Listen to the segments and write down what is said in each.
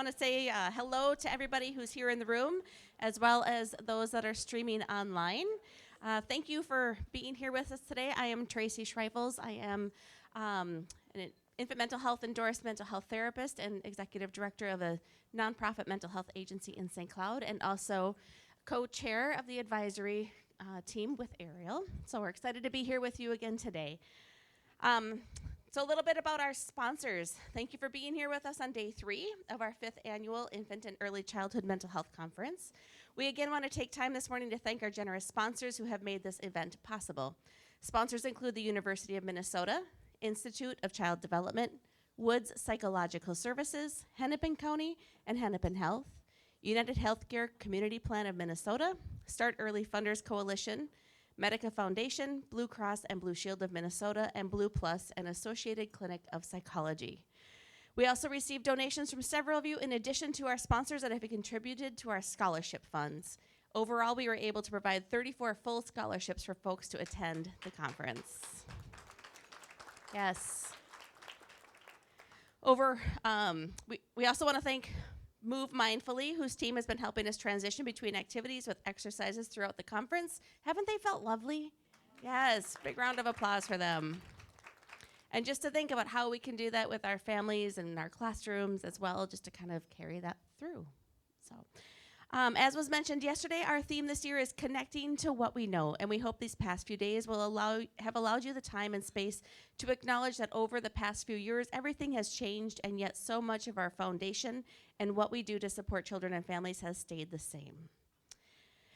want to say hello to everybody who's here in the room, as well as those that are streaming online. Thank you for being here with us today. I am Tracy Schreifels. I am an infant mental health endorsed mental health therapist and executive director of a nonprofit mental health agency in St. Cloud, and also co-chair of the advisory team with Ariel. So we're excited to be here with you again today. So a little bit about our sponsors. Thank you for being here with us on day 3 of our 5th annual Infant and Early Childhood Mental Health Conference. We again want to take time this morning to thank our generous sponsors who have made this event possible. Sponsors include the University of Minnesota, Institute of Child Development, Woods Psychological Services, Hennepin County, and Hennepin Health, United Healthcare Community Plan of Minnesota, Start Early Funders Coalition, Medica Foundation, Blue Cross and Blue Shield of Minnesota, and Blue Plus, and Associated Clinic of Psychology. We also received donations from several of you in addition to our sponsors that have contributed to our scholarship funds. Overall, we were able to provide 34 full scholarships for folks to attend the conference. Yes. We also want to thank Move Mindfully, whose team has been helping us transition between activities with exercises throughout the conference. Haven't they felt lovely? Yes, big round of applause for them. And just to think about how we can do that with our families and our classrooms as well, just to kind of carry that through. So, as was mentioned yesterday, our theme this year is connecting to what we know, and we hope these past few days will have allowed you the time and space to acknowledge that over the past few years, everything has changed, and yet so much of our foundation and what we do to support children and families has stayed the same.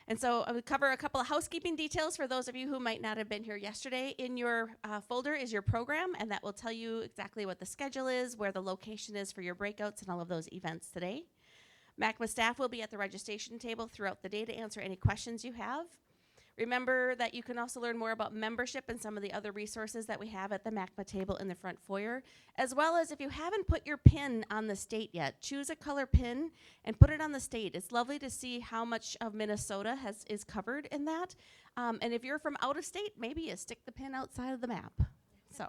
And so I would cover a couple of housekeeping details for those of you who might not have been here yesterday. In your folder is your program, and that will tell you exactly what the schedule is, where the location is for your breakouts and all of those events today. MACMH staff will be at the registration table throughout the day to answer any questions you have. Remember that you can also learn more about membership and some of the other resources that we have at the MACMH table in the front foyer, as well as if you haven't put your pin on the state yet, choose a color pin and put it on the state. It's lovely to see how much of Minnesota is covered in that. And if you're from out of state, maybe you stick the pin outside of the map. So.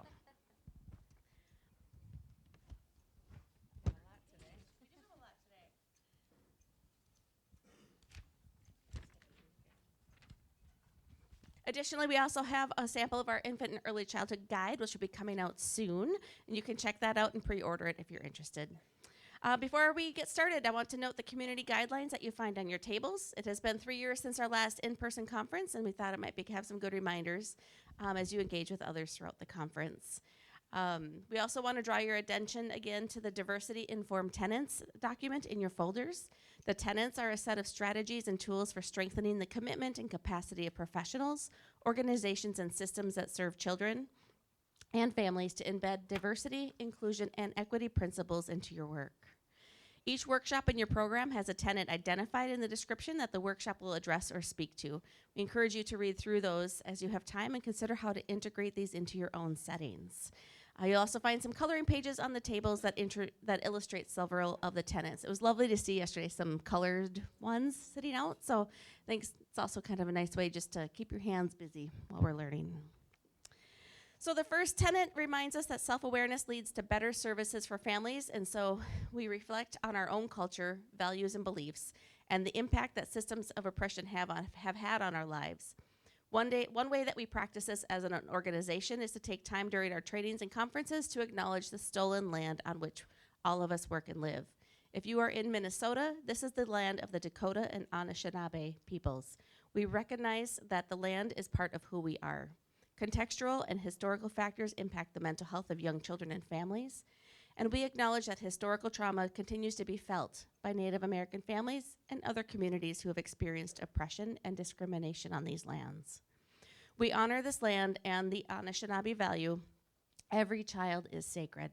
Additionally, we also have a sample of our infant and early childhood guide, which will be coming out soon, and you can check that out and pre-order it if you're interested. Before we get started, I want to note the community guidelines that you find on your tables. It has been 3 years since our last in-person conference, and we thought it might have some good reminders as you engage with others throughout the conference. We also want to draw your attention again to the Diversity Informed Tenants document in your folders. The tenants are a set of strategies and tools for strengthening the commitment and capacity of professionals, organizations, and systems that serve children and families to embed diversity, inclusion, and equity principles into your work. Each workshop in your program has a tenant identified in the description that the workshop will address or speak to. We encourage you to read through those as you have time and consider how to integrate these into your own settings. You'll also find some coloring pages on the tables that illustrate several of the tenants. It was lovely to see yesterday some colored ones sitting out, so I think it's also kind of a nice way just to keep your hands busy while we're learning. So the first tenet reminds us that self-awareness leads to better services for families, and so we reflect on our own culture, values, and beliefs, and the impact that systems of oppression have had on our lives. One way that we practice this as an organization is to take time during our trainings and conferences to acknowledge the stolen land on which all of us work and live. If you are in Minnesota, this is the land of the Dakota and Anishinaabe peoples. We recognize that the land is part of who we are. Contextual and historical factors impact the mental health of young children and families, and we acknowledge that historical trauma continues to be felt by Native American families and other communities who have experienced oppression and discrimination on these lands. We honor this land and the Anishinaabe value, every child is sacred,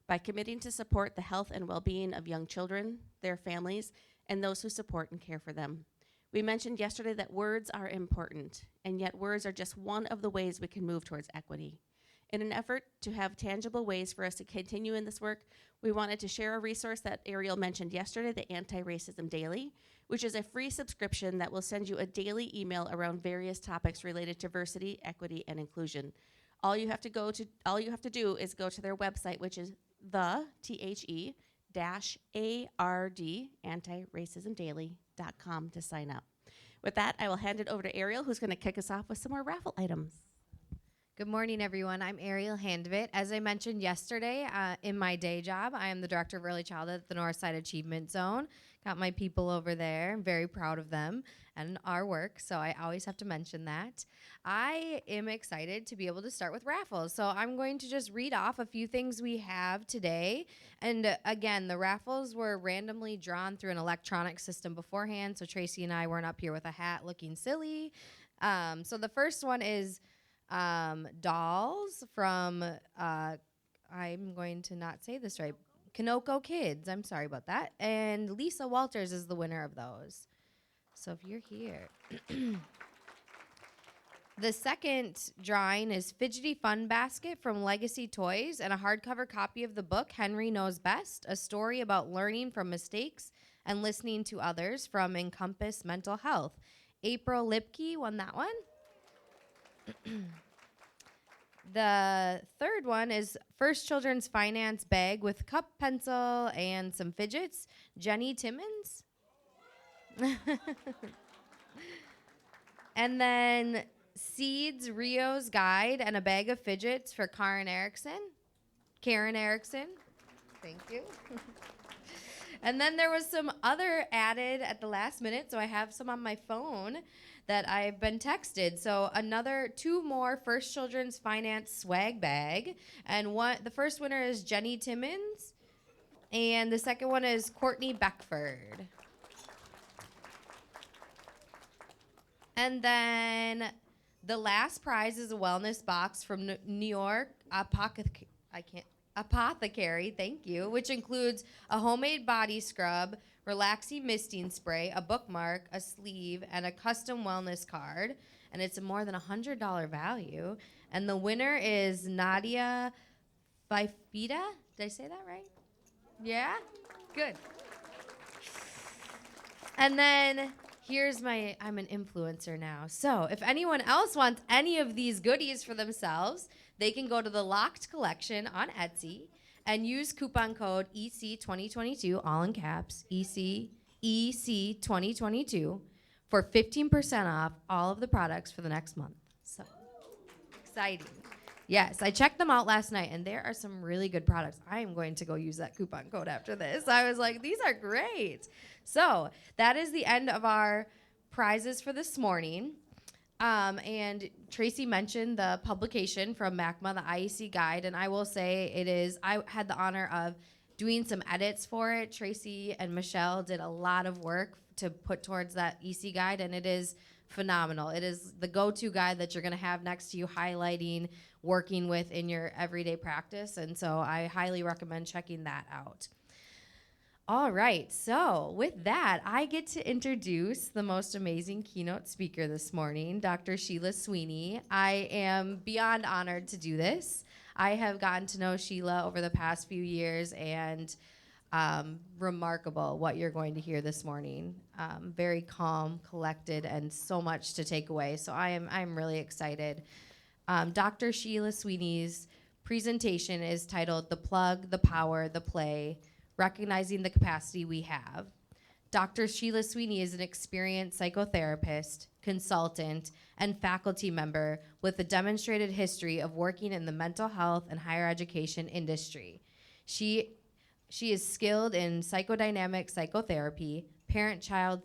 by committing to support the health and well-being of young children, their families, and those who support and care for them. We mentioned yesterday that words are important, and yet words are just one of the ways we can move towards equity. In an effort to have tangible ways for us to continue in this work, we wanted to share a resource that Ariel mentioned yesterday, the Anti-Racism Daily, which is a free subscription that will send you a daily email around various topics related to diversity, equity, and inclusion. All you have to do is go to their website, which is the anti-racismdaily.com to sign up. With that, I will hand it over to Ariel, who's going to kick us off with some more raffle items. Good morning, everyone. I'm Ariel Handvit. As I mentioned yesterday, in my day job, I am the Director of Early Childhood at the Northside Achievement Zone. Got my people over there. I'm very proud of them and our work, so I always have to mention that. I am excited to be able to start with raffles, so I'm going to just read off a few things we have today. And again, the raffles were randomly drawn through an electronic system beforehand, so Tracy and I weren't up here with a hat looking silly. So the first one is dolls from, I'm going to not say this right, Keynote Kids. I'm sorry about that. And Lisa Walters is the winner of those. So if you're here. The second drawing is Fidgety Fun Basket from Legacy Toys and a hardcover copy of the book Henry Knows Best, a story about learning from mistakes and listening to others from Encompass Mental Health. April Lipke won that one. The third one is First Children's Finance Bag with cup, pencil, and some fidgets. Jenny Timmons. And then Seeds, Rio's Guide, and a bag of fidgets for Karen Erickson. Thank you. And then there was some other added at the last minute, so I have some on my phone that I've been texted. So two more First Children's Finance swag bag. And the first winner is Jenny Timmons, and the second one is Courtney Beckford. And then the last prize is a wellness box from New York Apothecary, thank you, which includes a homemade body scrub, relaxing misting spray, a bookmark, a sleeve, and a custom wellness card. And it's a more than $100 value. And the winner is Nadia Fifita. Did I say that right? Yeah? Good. And then I'm an influencer now. So if anyone else wants any of these goodies for themselves, they can go to the Locked Collection on Etsy and use coupon code EC2022, all in caps, EC2022, for 15% off all of the products for the next month. So exciting. Yes, I checked them out last night, and there are some really good products. I am going to go use that coupon code after this. I was like, these are great. So that is the end of our prizes for this morning. And Tracy mentioned the publication from MACMA, the IEC guide, and I will say I had the honor of doing some edits for it. Tracy and Michelle did a lot of work to put towards that EC guide, and it is phenomenal. It is the go-to guide that you're going to have next to you, highlighting, working with in your everyday practice, and so I highly recommend checking that out. All right, so with that, I get to introduce the most amazing keynote speaker this morning, Dr. Sheila Sweeney. I am beyond honored to do this. I have gotten to know Sheila over the past few years, and remarkable what you're going to hear this morning. Very calm, collected, and so much to take away. So I'm really excited. Dr. Sheila Sweeney's presentation is titled "The Plug, the Power, the Play: Recognizing the Capacity We Have." Dr. Sheila Sweeney is an experienced psychotherapist, consultant, and faculty member with a demonstrated history of working in the mental health and higher education industry. She is skilled in psychodynamic psychotherapy, parent-child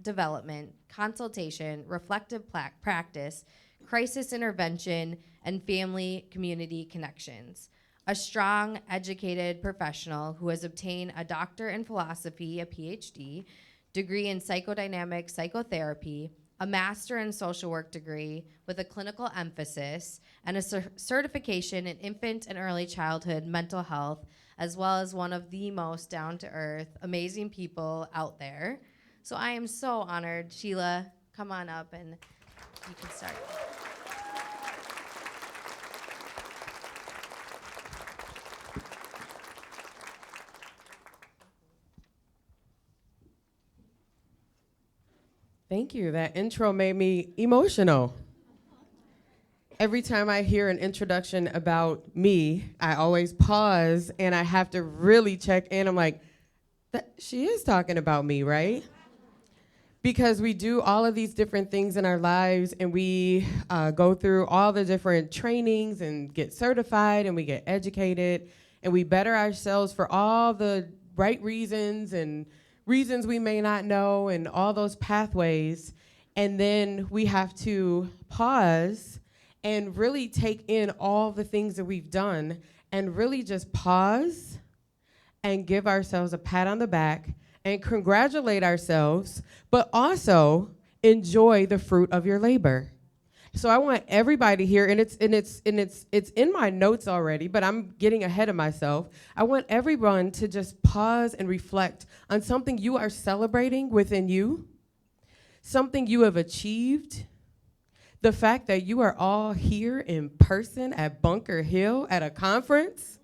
development, consultation, reflective practice, crisis intervention, and family community connections. A strong, educated professional who has obtained a doctor in philosophy, a PhD, degree in psychodynamic psychotherapy, a master in social work degree with a clinical emphasis, and a certification in infant and early childhood mental health, as well as one of the most down-to-earth, amazing people out there. So I am so honored. Sheila, come on up and you can start. Thank you. That intro made me emotional. Every time I hear an introduction about me, I always pause and I have to really check in. I'm like, she is talking about me, right? Because we do all of these different things in our lives, and we go through all the different trainings and get certified, and we get educated, and we better ourselves for all the right reasons and reasons we may not know, and all those pathways. And then we have to pause and really take in all the things that we've done, and really just pause and give ourselves a pat on the back and congratulate ourselves, but also enjoy the fruit of your labor. So I want everybody here, and it's in my notes already, but I'm getting ahead of myself. I want everyone to just pause and reflect on something you are celebrating within you, something you have achieved. The fact that you are all here in person at Bunker Hill at a conference,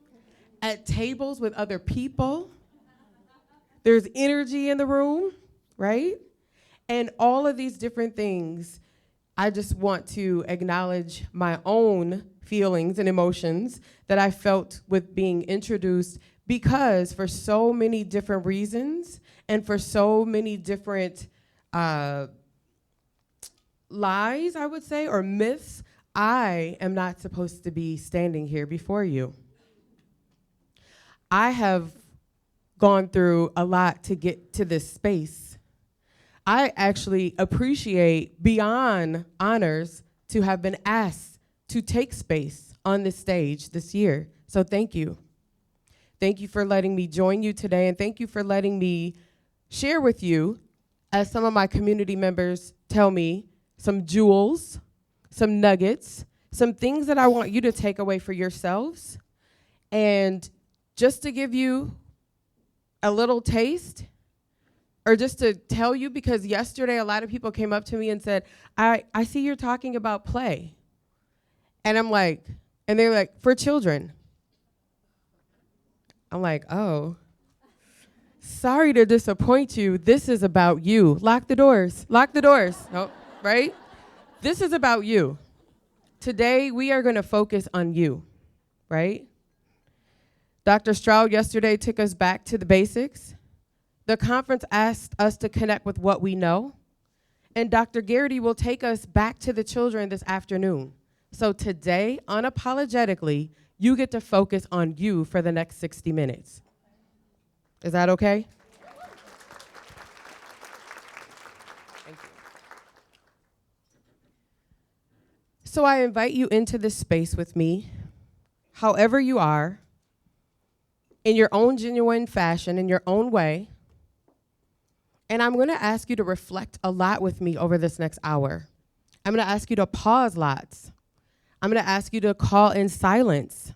at tables with other people. There's energy in the room, right? And all of these different things, I just want to acknowledge my own feelings and emotions that I felt with being introduced, because for so many different reasons and for so many different lies, I would say, or myths, I am not supposed to be standing here before you. I have gone through a lot to get to this space. I actually appreciate beyond honors to have been asked to take space on this stage this year. So thank you. Thank you for letting me join you today, and thank you for letting me share with you, as some of my community members tell me, some jewels, some nuggets, some things that I want you to take away for yourselves. And just to give you a little taste, or just to tell you, because yesterday a lot of people came up to me and said, I see you're talking about play. And I'm like, and they're like, for children. I'm like, oh, sorry to disappoint you. This is about you. Lock the doors. Lock the doors. Oh, right? This is about you. Today, we are going to focus on you, right? Dr. Stroud yesterday took us back to the basics. The conference asked us to connect with what we know. And Dr. Garrity will take us back to the children this afternoon. So today, unapologetically, you get to focus on you for the next 60 minutes. Is that okay? Thank you. So I invite you into this space with me, however you are, in your own genuine fashion, in your own way. And I'm going to ask you to reflect a lot with me over this next hour. I'm going to ask you to pause lots. I'm going to ask you to call in silence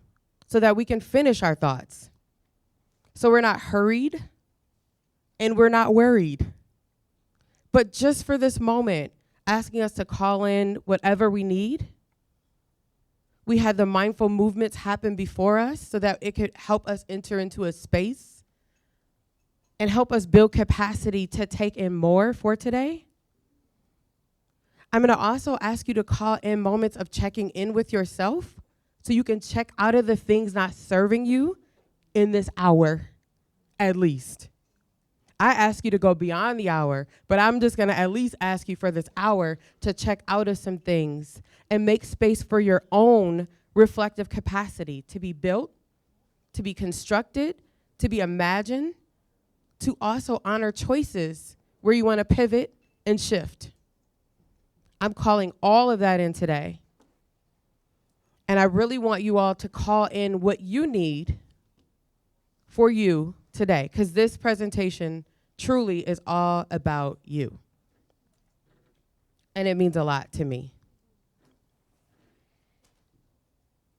so that we can finish our thoughts. So we're not hurried and we're not worried. But just for this moment, asking us to call in whatever we need. We had the mindful movements happen before us so that it could help us enter into a space and help us build capacity to take in more for today. I'm going to also ask you to call in moments of checking in with yourself so you can check out of the things not serving you in this hour, at least. I ask you to go beyond the hour, but I'm just going to at least ask you for this hour to check out of some things and make space for your own reflective capacity to be built, to be constructed, to be imagined, to also honor choices where you want to pivot and shift. I'm calling all of that in today. And I really want you all to call in what you need for you today, because this presentation truly is all about you. And it means a lot to me.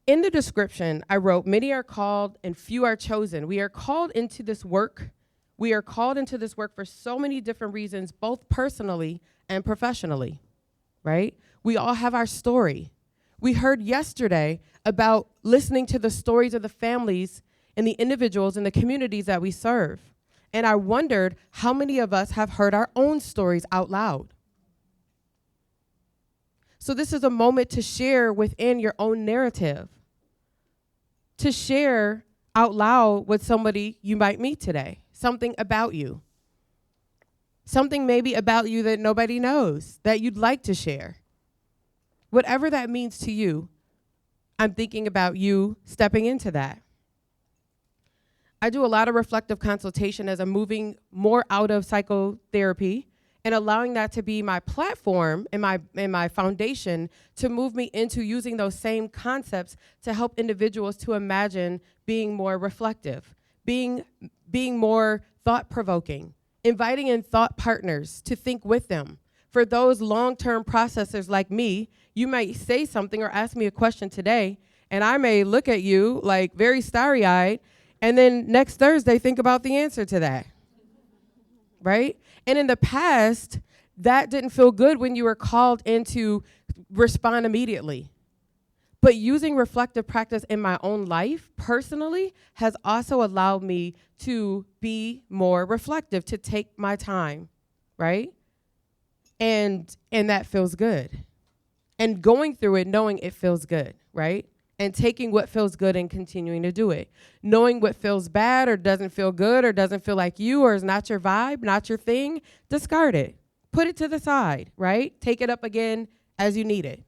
In the description, I wrote, many are called and few are chosen. We are called into this work. We are called into this work for so many different reasons, both personally and professionally, right? We all have our story. We heard yesterday about listening to the stories of the families and the individuals in the communities that we serve. And I wondered how many of us have heard our own stories out loud. So this is a moment to share within your own narrative, to share out loud with somebody you might meet today, something about you, something maybe about you that nobody knows that you'd like to share. Whatever that means to you, I'm thinking about you stepping into that. I do a lot of reflective consultation as I'm moving more out of psychotherapy and allowing that to be my platform and my foundation to move me into using those same concepts to help individuals to imagine being more reflective, being more thought-provoking, inviting in thought partners to think with them. For those long-term processors like me, you might say something or ask me a question today, and I may look at you like very starry-eyed, and then next Thursday think about the answer to that, right? And in the past, that didn't feel good when you were called in to respond immediately. But using reflective practice in my own life personally has also allowed me to be more reflective, to take my time, right? And that feels good. And going through it, knowing it feels good, right? And taking what feels good and continuing to do it. Knowing what feels bad or doesn't feel good or doesn't feel like you or is not your vibe, not your thing, discard it. Put it to the side, right? Take it up again as you need it.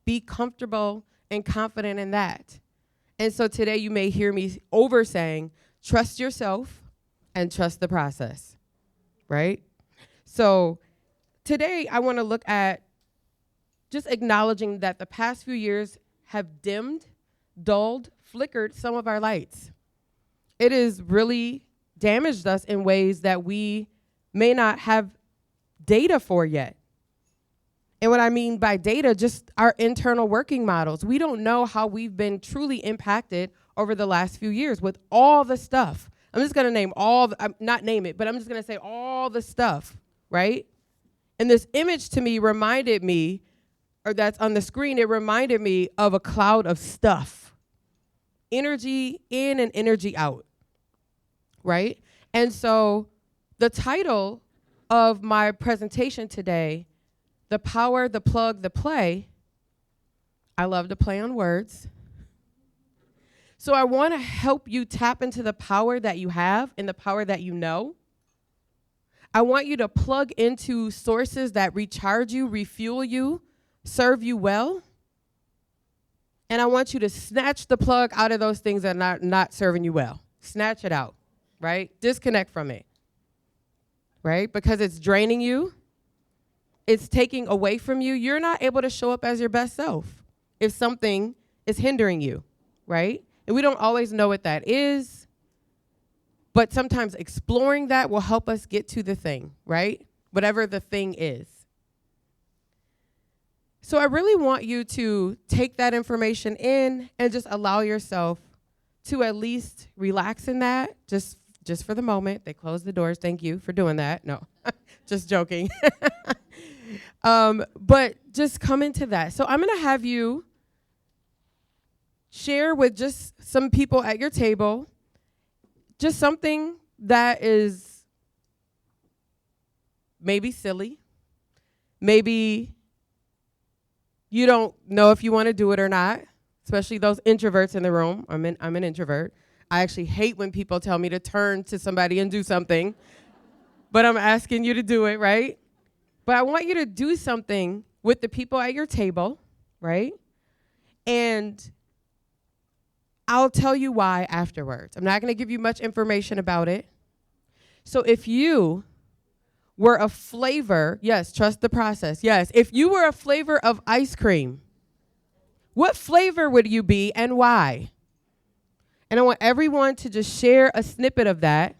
Be comfortable and confident in that. And so today you may hear me over saying, trust yourself and trust the process, right? So today I want to look at just acknowledging that the past few years have dimmed, dulled, flickered some of our lights. It has really damaged us in ways that we may not have data for yet. And what I mean by data, just our internal working models. We don't know how we've been truly impacted over the last few years with all the stuff. I'm just going to name not name it, but I'm just going to say all the stuff, right? And this image to me reminded me, or that's on the screen, it reminded me of a cloud of stuff. Energy in and energy out, right? And so the title of my presentation today, The Power, the Plug, the Play, I love to play on words. So I want to help you tap into the power that you have and the power that you know. I want you to plug into sources that recharge you, refuel you, serve you well. And I want you to snatch the plug out of those things that are not serving you well. Snatch it out, right? Disconnect from it, right? Because it's draining you. It's taking away from you. You're not able to show up as your best self if something is hindering you, right? And we don't always know what that is, but sometimes exploring that will help us get to the thing, right? Whatever the thing is. So I really want you to take that information in and just allow yourself to at least relax in that, just for the moment. They closed the doors. Thank you for doing that. No, just joking. But just come into that. So I'm going to have you share with just some people at your table just something that is maybe silly, maybe you don't know if you want to do it or not, especially those introverts in the room. I'm an introvert. I actually hate when people tell me to turn to somebody and do something, but I'm asking you to do it, right? But I want you to do something with the people at your table, right? And I'll tell you why afterwards. I'm not going to give you much information about it. So if you were a flavor, yes, trust the process. Yes, if you were a flavor of ice cream, what flavor would you be and why? And I want everyone to just share a snippet of that.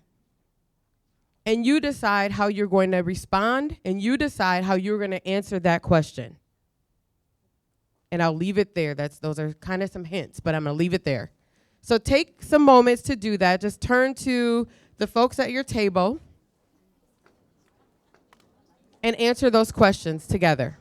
And you decide how you're going to respond, and you decide how you're going to answer that question. And I'll leave it there. Those are kind of some hints, but I'm going to leave it there. So take some moments to do that. Just turn to the folks at your table and answer those questions together.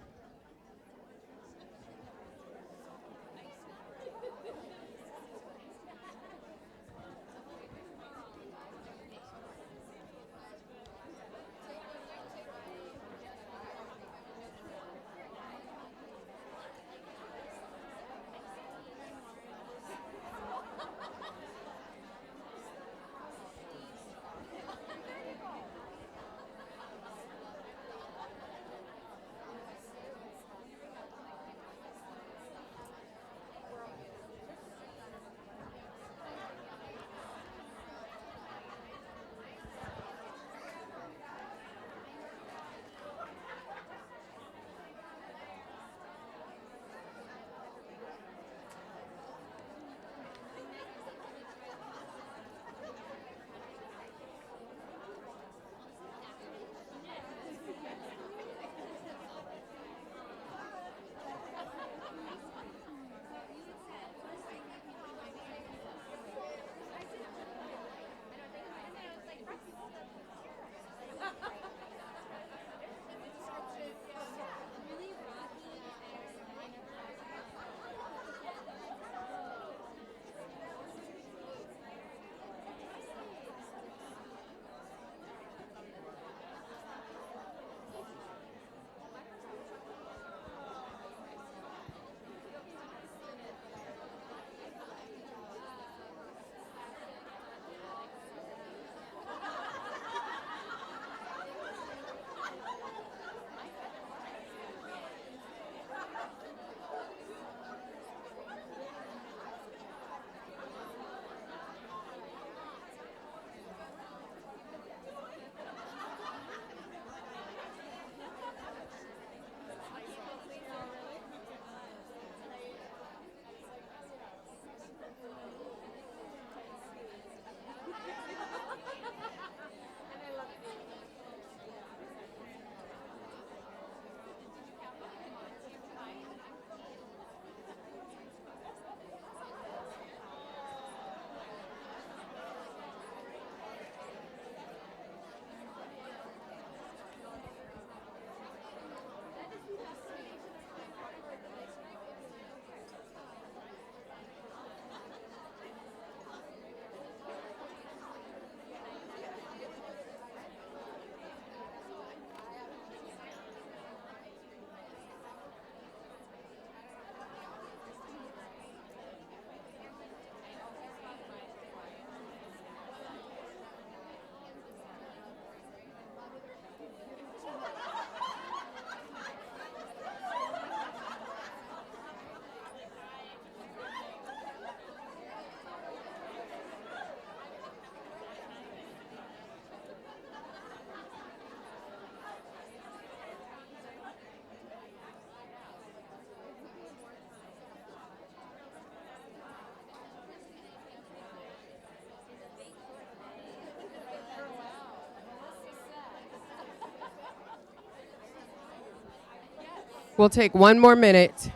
We'll take one more minute.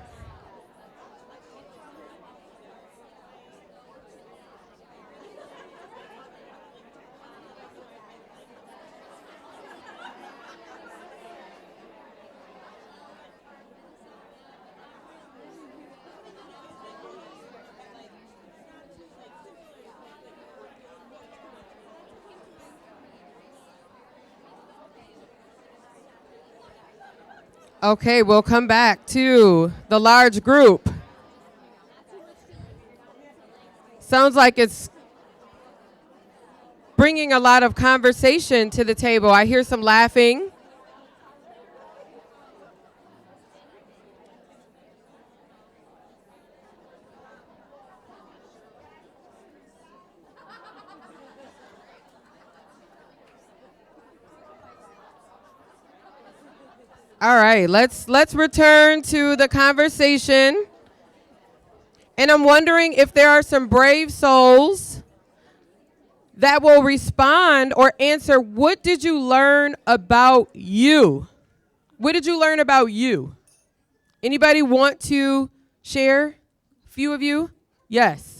Okay, we'll come back to the large group. Sounds like it's bringing a lot of conversation to the table. I hear some laughing. All right, let's return to the conversation. And I'm wondering if there are some brave souls that will respond or answer, what did you learn about you? What did you learn about you? Anybody want to share? A few of you? Yes.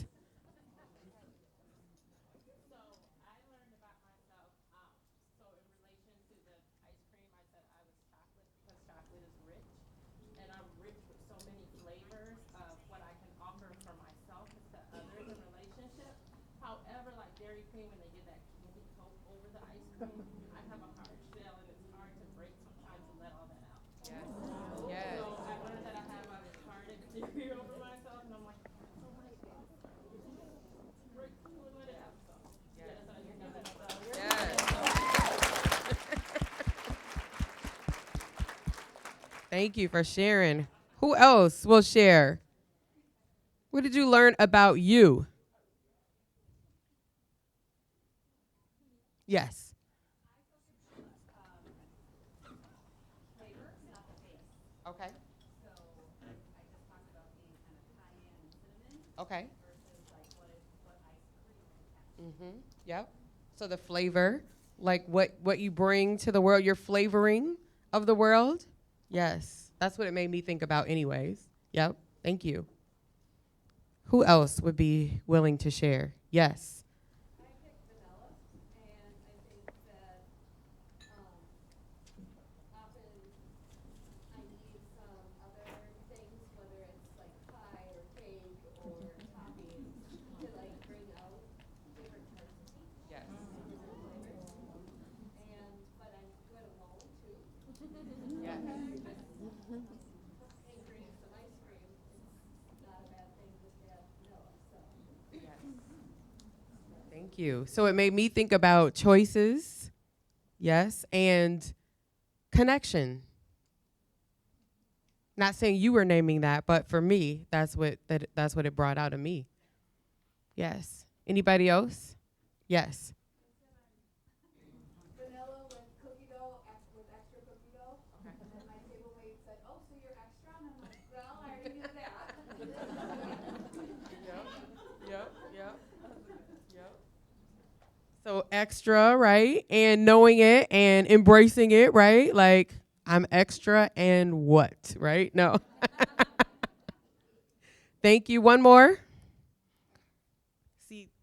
Thank you for sharing. Who else will share? What did you learn about you? Yes. Okay. Okay. Mm-hmm. Yep. So the flavor, like what you bring to the world, your flavoring of the world. Yes. That's what it made me think about anyways. Yep. Thank you. Who else would be willing to share? Yes. I picked vanilla, and I think that often I need some other things, whether it's like pie or cake or toppings, to like bring out different parts of me. Yes. And but I'm good alone too. Yes. Including some ice cream. It's not a bad thing just to have vanilla. So. Thank you. So it made me think about choices, yes, and connection. Not saying you were naming that, but for me, that's what it brought out of me. Yes. Anybody else? Yes. Vanilla with cookie dough, with extra cookie dough. Okay. And then my table mate said, "Oh, so you're extra?" And I'm like, "Well, I already knew that." Yep. So extra, right? And knowing it and embracing it, right? Like, I'm extra and what, right? No. Thank you. One more.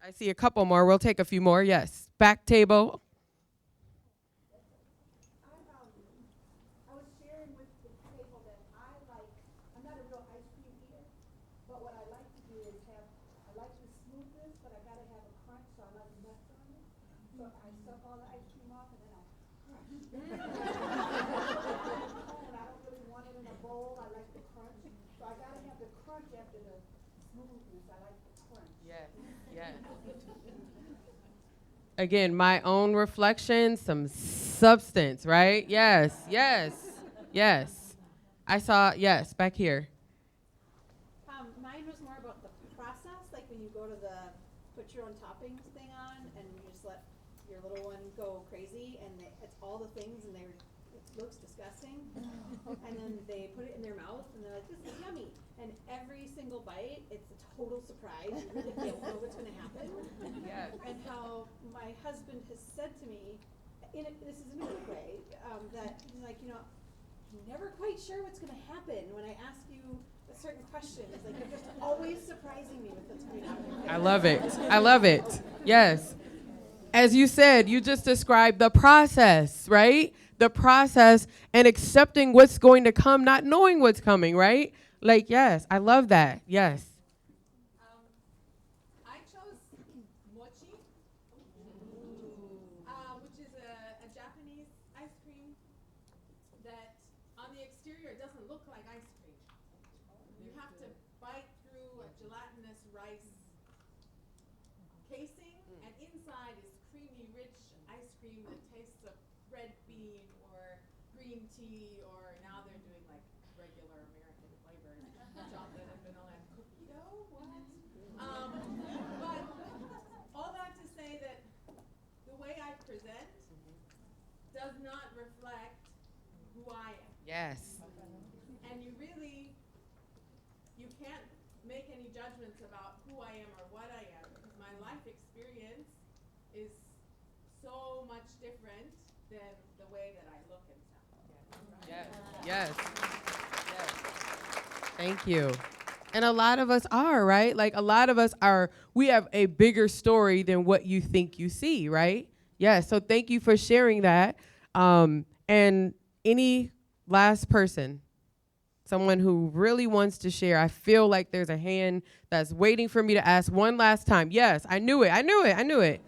I see a couple more. We'll take a few more. Yes. Back table. I was sharing with the table that I'm not a real ice cream eater, but what I like to do is I like the smoothness, but I gotta have a crunch, so I like nuts on it. So I suck all the ice cream off and then I crush. And I don't really want it in a bowl, I like the crunch. So I gotta have the crunch after the smoothness, I like the crunch. Yes. Again, my own reflection, some substance, right? Yes. I saw, yes, back here. Mine was more about the process, like when you go to the put your own toppings thing on and you just let your little one go crazy and it's all the things and it looks disgusting. And then they put it in their mouth and they're like, "This is yummy." And every single bite, it's a total surprise. You really don't know what's going to happen. Yes. And how my husband has said to me, this is in a good way, that he's like, I'm never quite sure what's going to happen when I ask you a certain question. It's like you're just always surprising me with what's coming out of your face. I love it. I love it. Yes. As you said, you just described the process, right? The process and accepting what's going to come, not knowing what's coming, right? Like, yes, I love that. Yes. I chose mochi, which is a Japanese ice cream that on the exterior doesn't look like ice cream. You have to bite through a gelatinous rice casing, and inside is creamy, rich ice cream that tastes of red bean or green tea, or now they're doing like regular American flavors, chocolate and vanilla and cookie dough. What? But all that to say that the way I present does not reflect who I am. Yes. And you can't make any judgments about who I am or what I am, because my life experience is so much different than the way that I look and sound. Yes. Yes. Yes. Thank you. And a lot of us are, right? Like a lot of us are, we have a bigger story than what you think you see, right? Yeah, so thank you for sharing that. And any last person, someone who really wants to share, I feel like there's a hand that's waiting for me to ask one last time. Yes, I knew it.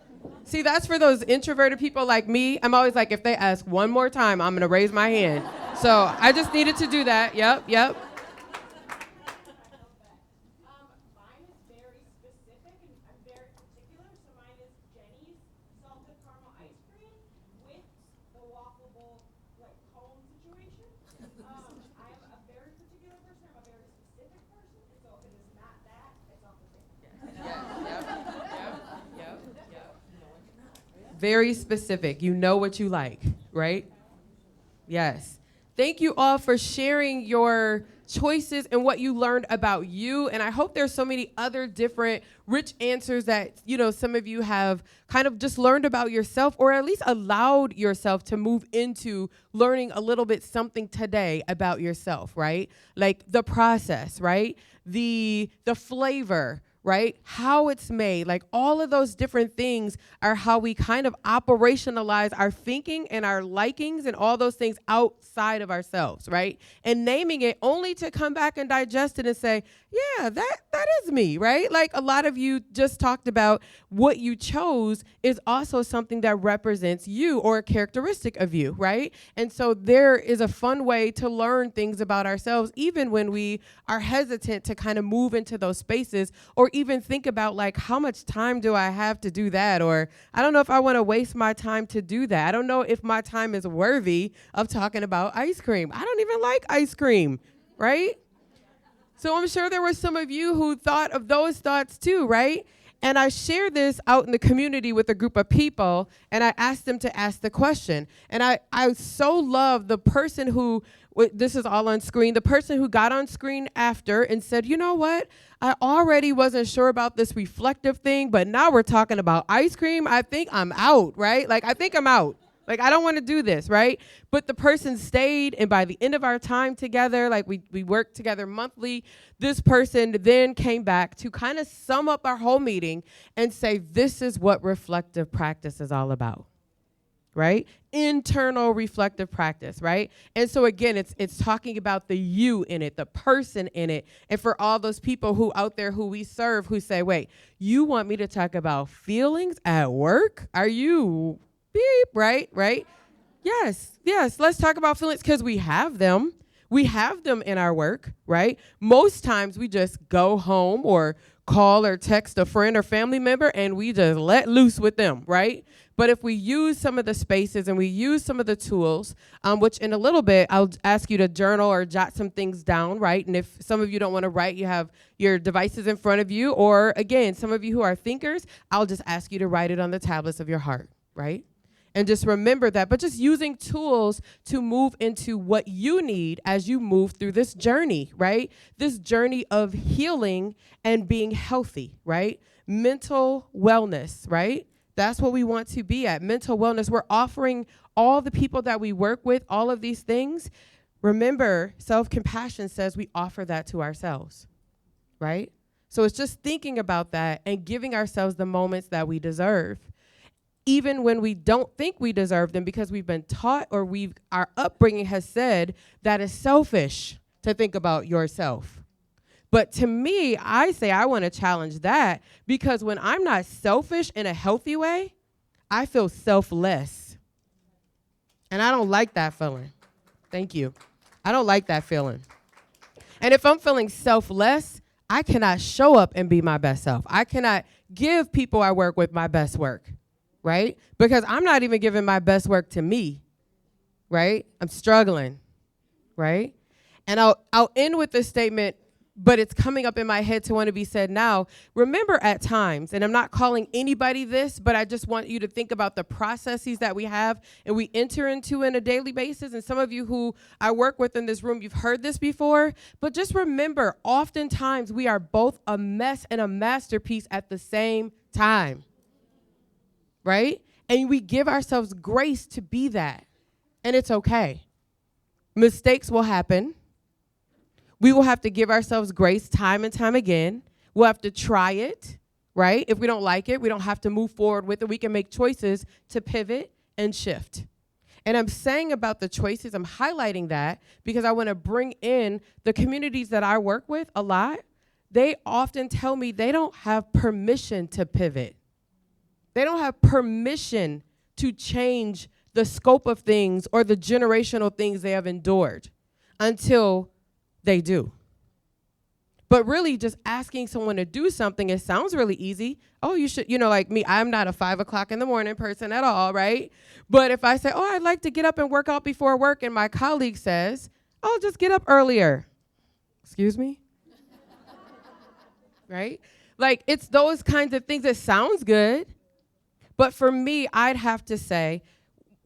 See, that's for those introverted people like me. I'm always like, if they ask one more time, I'm gonna raise my hand. So I just needed to do that. Yep. Mine is very specific and I'm very particular. So mine is Jenny's salted caramel ice cream with the waffleable like cone situation. I'm a very particular person. I'm a very specific person, and so if it is not that, it's not the thing. Yep. Very specific. You know what you like, right? Yes. Thank you all for sharing your choices and what you learned about you. And I hope there's so many other different rich answers that, some of you have kind of just learned about yourself, or at least allowed yourself to move into learning a little bit something today about yourself, right? Like the process, right? The flavor, right? How it's made, like all of those different things are how we kind of operationalize our thinking and our likings and all those things outside of ourselves, right? And naming it only to come back and digest it and say, yeah, that is me, right? Like a lot of you just talked about what you chose is also something that represents you or a characteristic of you, right? And so there is a fun way to learn things about ourselves, even when we are hesitant to kind of move into those spaces, or even think about like, how much time do I have to do that? Or I don't know if I want to waste my time to do that. I don't know if my time is worthy of talking about ice cream. I don't even like ice cream, right? So I'm sure there were some of you who thought of those thoughts too, right? And I shared this out in the community with a group of people, and I asked them to ask the question. And I so love the person who, this is all on screen, the person who got on screen after and said, you know what? I already wasn't sure about this reflective thing, but now we're talking about ice cream. I think I'm out, right? Like, I think I'm out. Like, I don't want to do this, right? But the person stayed, and by the end of our time together, like we worked together monthly, this person then came back to kind of sum up our whole meeting and say, this is what reflective practice is all about, right? Internal reflective practice, right? And so again, it's talking about the you in it, the person in it, and for all those people who out there who we serve who say, wait, you want me to talk about feelings at work? Are you... beep, right? Yes, let's talk about feelings because we have them. We have them in our work, right? Most times we just go home or call or text a friend or family member and we just let loose with them, right? But if we use some of the spaces and we use some of the tools, which in a little bit, I'll ask you to journal or jot some things down, right? And if some of you don't want to write, you have your devices in front of you. Or again, some of you who are thinkers, I'll just ask you to write it on the tablets of your heart, right? And just remember that, but just using tools to move into what you need as you move through this journey, right? This journey of healing and being healthy, right? Mental wellness, right? That's what we want to be at, mental wellness. We're offering all the people that we work with all of these things remember, self-compassion says we offer that to ourselves, right? So it's just thinking about that and giving ourselves the moments that we deserve, even when we don't think we deserve them, because we've been taught or our upbringing has said that it's selfish to think about yourself. But to me, I say I want to challenge that, because when I'm not selfish in a healthy way, I feel selfless. And I don't like that feeling. Thank you. I don't like that feeling. And if I'm feeling selfless, I cannot show up and be my best self. I cannot give people I work with my best work, right? Because I'm not even giving my best work to me, right? I'm struggling, right? And I'll end with this statement, but it's coming up in my head to want to be said now. Remember at times, and I'm not calling anybody this, but I just want you to think about the processes that we have and we enter into on a daily basis. And some of you who I work with in this room, you've heard this before, but just remember, oftentimes we are both a mess and a masterpiece at the same time, right? And we give ourselves grace to be that, and it's okay. Mistakes will happen. We will have to give ourselves grace time and time again. We'll have to try it, right? If we don't like it, we don't have to move forward with it. We can make choices to pivot and shift. And I'm saying about the choices, I'm highlighting that because I want to bring in the communities that I work with a lot. They often tell me they don't have permission to pivot. They don't have permission to change the scope of things or the generational things they have endured until they do. But really just asking someone to do something, it sounds really easy. Oh, you should, like me, I'm not a 5 o'clock in the morning person at all, right? But if I say, oh, I'd like to get up and work out before work, and my colleague says, oh, just get up earlier. Excuse me? Right? Like, it's those kinds of things. It sounds good. But for me, I'd have to say,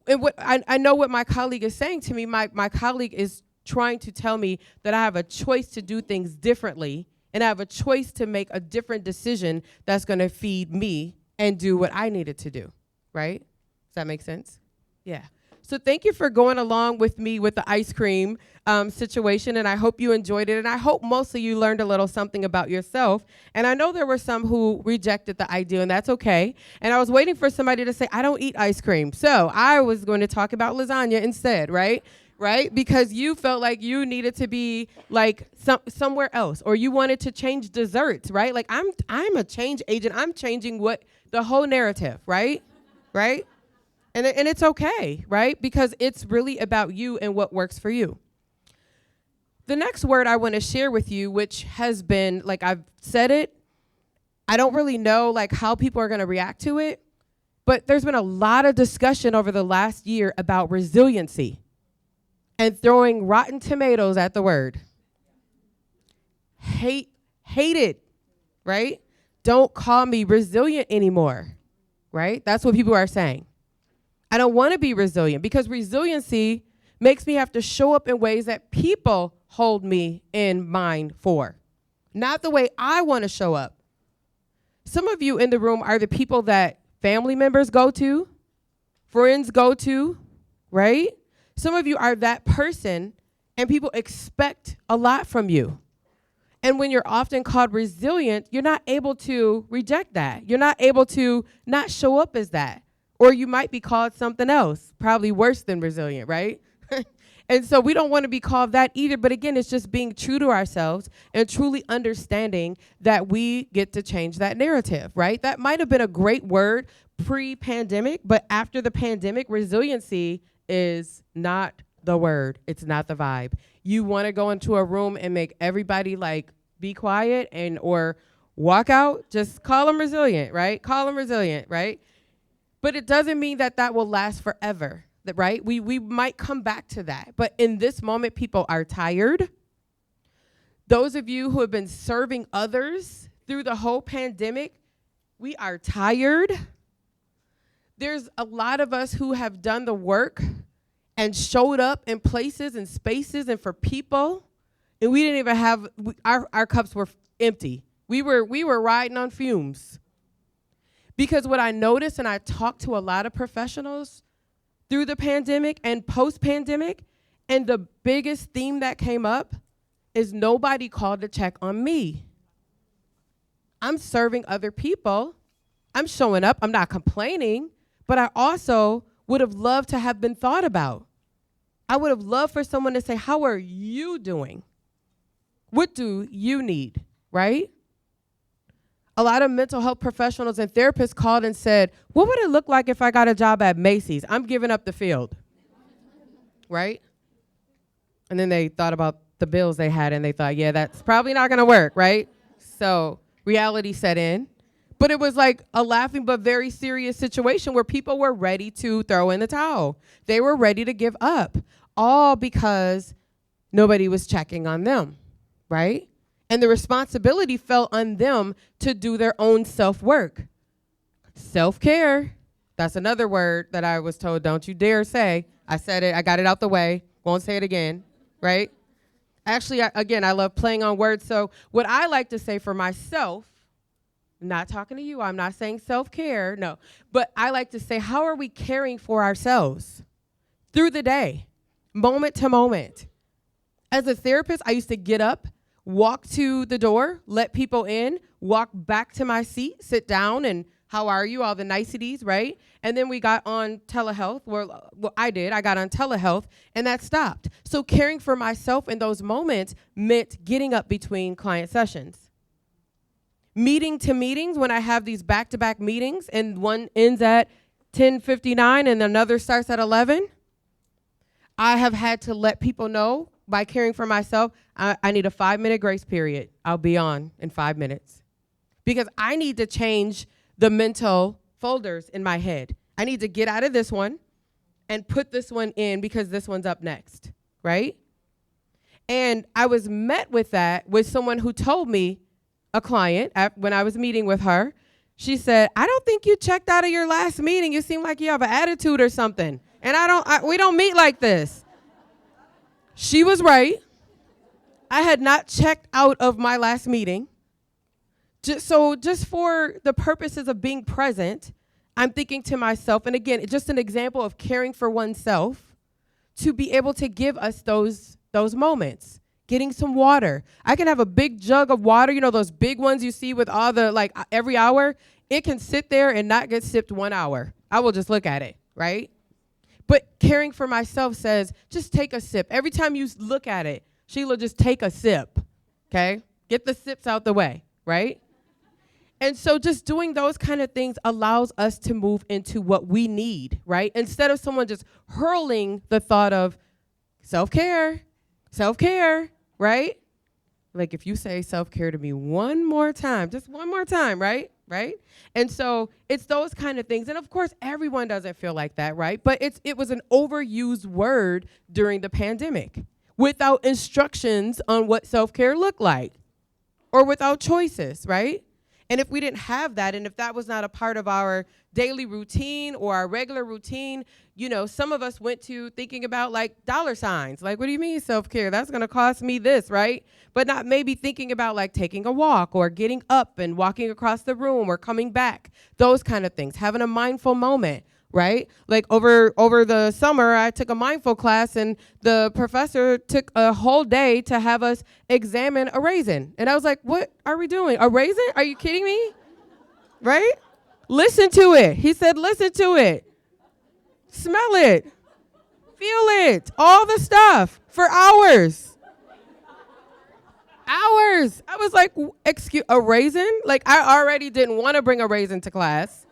and what I know what my colleague is saying to me. My colleague is trying to tell me that I have a choice to do things differently, and I have a choice to make a different decision that's going to feed me and do what I needed to do, right? Does that make sense? Yeah. So thank you for going along with me with the ice cream situation, and I hope you enjoyed it, and I hope mostly you learned a little something about yourself. And I know there were some who rejected the idea, and that's okay. And I was waiting for somebody to say, I don't eat ice cream. So I was going to talk about lasagna instead, right? Right? Because you felt like you needed to be like somewhere else, or you wanted to change desserts, right? Like I'm a change agent. I'm changing the whole narrative, right? Right? And it's okay, right? Because it's really about you and what works for you. The next word I want to share with you, which has been, like I've said it, I don't really know like how people are going to react to it, but there's been a lot of discussion over the last year about resiliency and throwing rotten tomatoes at the word. Hate it, right? Don't call me resilient anymore, right? That's what people are saying. I don't want to be resilient because resiliency makes me have to show up in ways that people hold me in mind for, not the way I want to show up. Some of you in the room are the people that family members go to, friends go to, right? Some of you are that person, and people expect a lot from you. And when you're often called resilient, you're not able to reject that. You're not able to not show up as that. Or you might be called something else, probably worse than resilient, right? And so we don't want to be called that either. But again, it's just being true to ourselves and truly understanding that we get to change that narrative, right? That might have been a great word pre-pandemic, but after the pandemic, resiliency is not the word. It's not the vibe. You want to go into a room and make everybody like be quiet and or walk out, just call them resilient, right? Call them resilient, right? But it doesn't mean that that will last forever, right? We might come back to that. But in this moment, people are tired. Those of you who have been serving others through the whole pandemic, we are tired. There's a lot of us who have done the work and showed up in places and spaces and for people, and we didn't even have, our cups were empty. We were riding on fumes. Because what I noticed, and I talked to a lot of professionals through the pandemic and post-pandemic, And the biggest theme that came up is nobody called to check on me. I'm serving other people. I'm showing up. I'm not complaining, but I also would have loved to have been thought about. I would have loved for someone to say, how are you doing? What do you need, right? A lot of mental health professionals and therapists called and said, what would it look like if I got a job at Macy's? I'm giving up the field, right? And then they thought about the bills they had and they thought, yeah, that's probably not gonna work, right? So reality set in. But it was like a laughing but very serious situation where people were ready to throw in the towel. They were ready to give up, all because nobody was checking on them, right? And the responsibility fell on them to do their own self-work. Self-care, that's another word that I was told, don't you dare say. I said it, I got it out the way, won't say it again, right? Actually, I love playing on words. So what I like to say for myself, not talking to you, I'm not saying self-care, no. But I like to say, how are we caring for ourselves through the day, moment to moment? As a therapist, I used to get up, walk to the door, let people in, walk back to my seat, sit down, and how are you, all the niceties, right? And then we got on telehealth, well, I got on telehealth, and that stopped. So caring for myself in those moments meant getting up between client sessions. Meeting to meetings, when I have these back-to-back meetings and one ends at 10:59 and another starts at 11, I have had to let people know by caring for myself, I need a 5-minute grace period. I'll be on in 5 minutes. Because I need to change the mental folders in my head. I need to get out of this one and put this one in because this one's up next, right? And I was met with that with someone who told me, a client, when I was meeting with her, she said, I don't think you checked out of your last meeting. You seem like you have an attitude or something. And we don't meet like this. She was right. I had not checked out of my last meeting. Just for the purposes of being present, I'm thinking to myself, and again, it's just an example of caring for oneself, to be able to give us those moments. Getting some water. I can have a big jug of water, you know, those big ones you see with all the, every hour. It can sit there and not get sipped 1 hour. I will just look at it, right? But caring for myself says, just take a sip. Every time you look at it, Sheila, just take a sip, okay? Get the sips out the way, right? And so just doing those kind of things allows us to move into what we need, right? Instead of someone just hurling the thought of self-care, right? Like if you say self-care to me one more time, just one more time, right? And so it's those kind of things. And of course, everyone doesn't feel like that, right? But it was an overused word during the pandemic without instructions on what self-care looked like or without choices, right? And if we didn't have that, and if that was not a part of our daily routine or our regular routine, you know, some of us went to thinking about like dollar signs. Like, what do you mean self-care? That's going to cost me this, right? But not maybe thinking about like taking a walk or getting up and walking across the room or coming back, those kind of things, having a mindful moment, right? Like over the summer, I took a mindful class and the professor took a whole day to have us examine a raisin. And I was like, what are we doing? A raisin? Are you kidding me? Right? Listen to it. He said, listen to it. Smell it. Feel it. All the stuff for hours. Hours. I was like, excuse, a raisin? Like, I already didn't want to bring a raisin to class.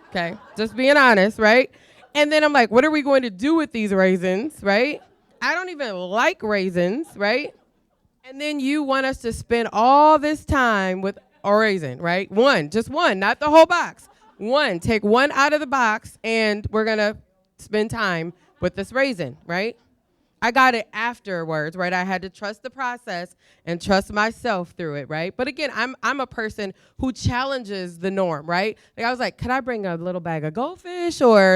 Okay, just being honest, right? And then I'm like, what are we going to do with these raisins, right? I don't even like raisins, right? And then you want us to spend all this time with a raisin, right? Just one, not the whole box. One, take one out of the box and we're gonna spend time with this raisin, right? I got it afterwards, right? I had to trust the process and trust myself through it, right? But again, I'm a person who challenges the norm, right? Like I was like, could I bring a little bag of goldfish or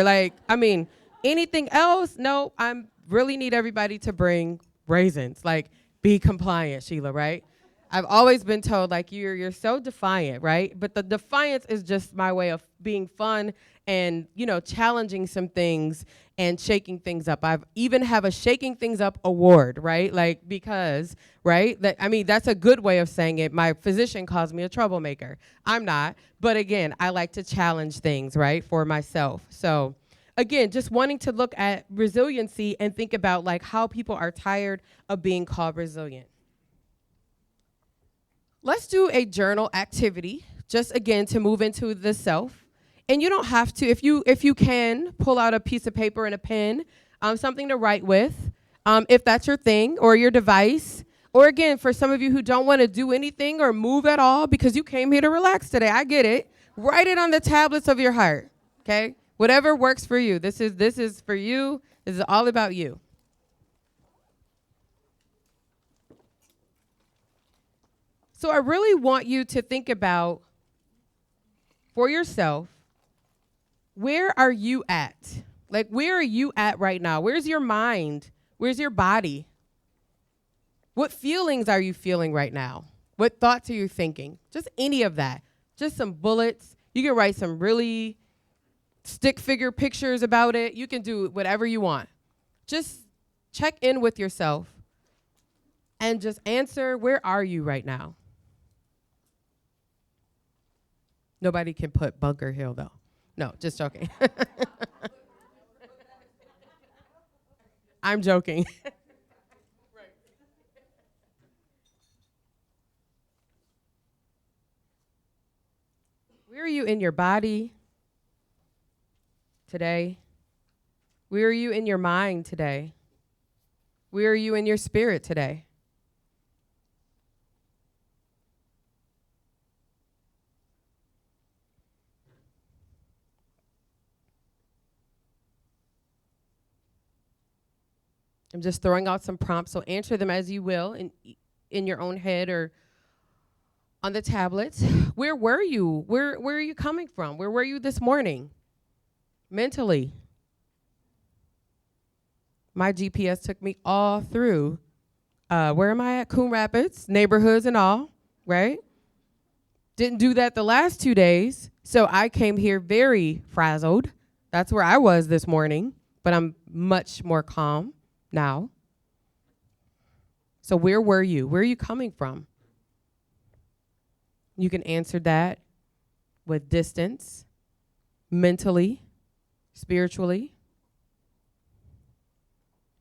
anything else? No, I really need everybody to bring raisins. Like, be compliant, Sheila, right? I've always been told, like, you're so defiant, right? But the defiance is just my way of being fun and, you know, challenging some things and shaking things up. I've even have a shaking things up award, right? Like, because, right? That's a good way of saying it. My physician calls me a troublemaker. I'm not. But again, I like to challenge things, right, for myself. So again, just wanting to look at resiliency and think about, like, how people are tired of being called resilient. Let's do a journal activity, just again to move into the self. And you don't have to, if you can, pull out a piece of paper and a pen, something to write with, if that's your thing, or your device. Or again, for some of you who don't want to do anything or move at all because you came here to relax today, I get it. Write it on the tablets of your heart, okay? Whatever works for you. This is for you. This is all about you. So I really want you to think about, for yourself, where are you at? Like, where are you at right now? Where's your mind? Where's your body? What feelings are you feeling right now? What thoughts are you thinking? Just any of that. Just some bullets. You can write some really stick figure pictures about it. You can do whatever you want. Just check in with yourself and just answer, where are you right now? Nobody can put Bunker Hill, though. No, just joking. I'm joking. Where are you in your body today? Where are you in your mind today? Where are you in your spirit today? I'm just throwing out some prompts, so answer them as you will in your own head or on the tablets. Where were you? Where are you coming from? Where were you this morning? Mentally. My GPS took me all through. Where am I at? Coon Rapids, neighborhoods and all, right? Didn't do that the last 2 days, so I came here very frazzled. That's where I was this morning, but I'm much more calm now. So where were you? Where are you coming from? You can answer that with distance, mentally, spiritually,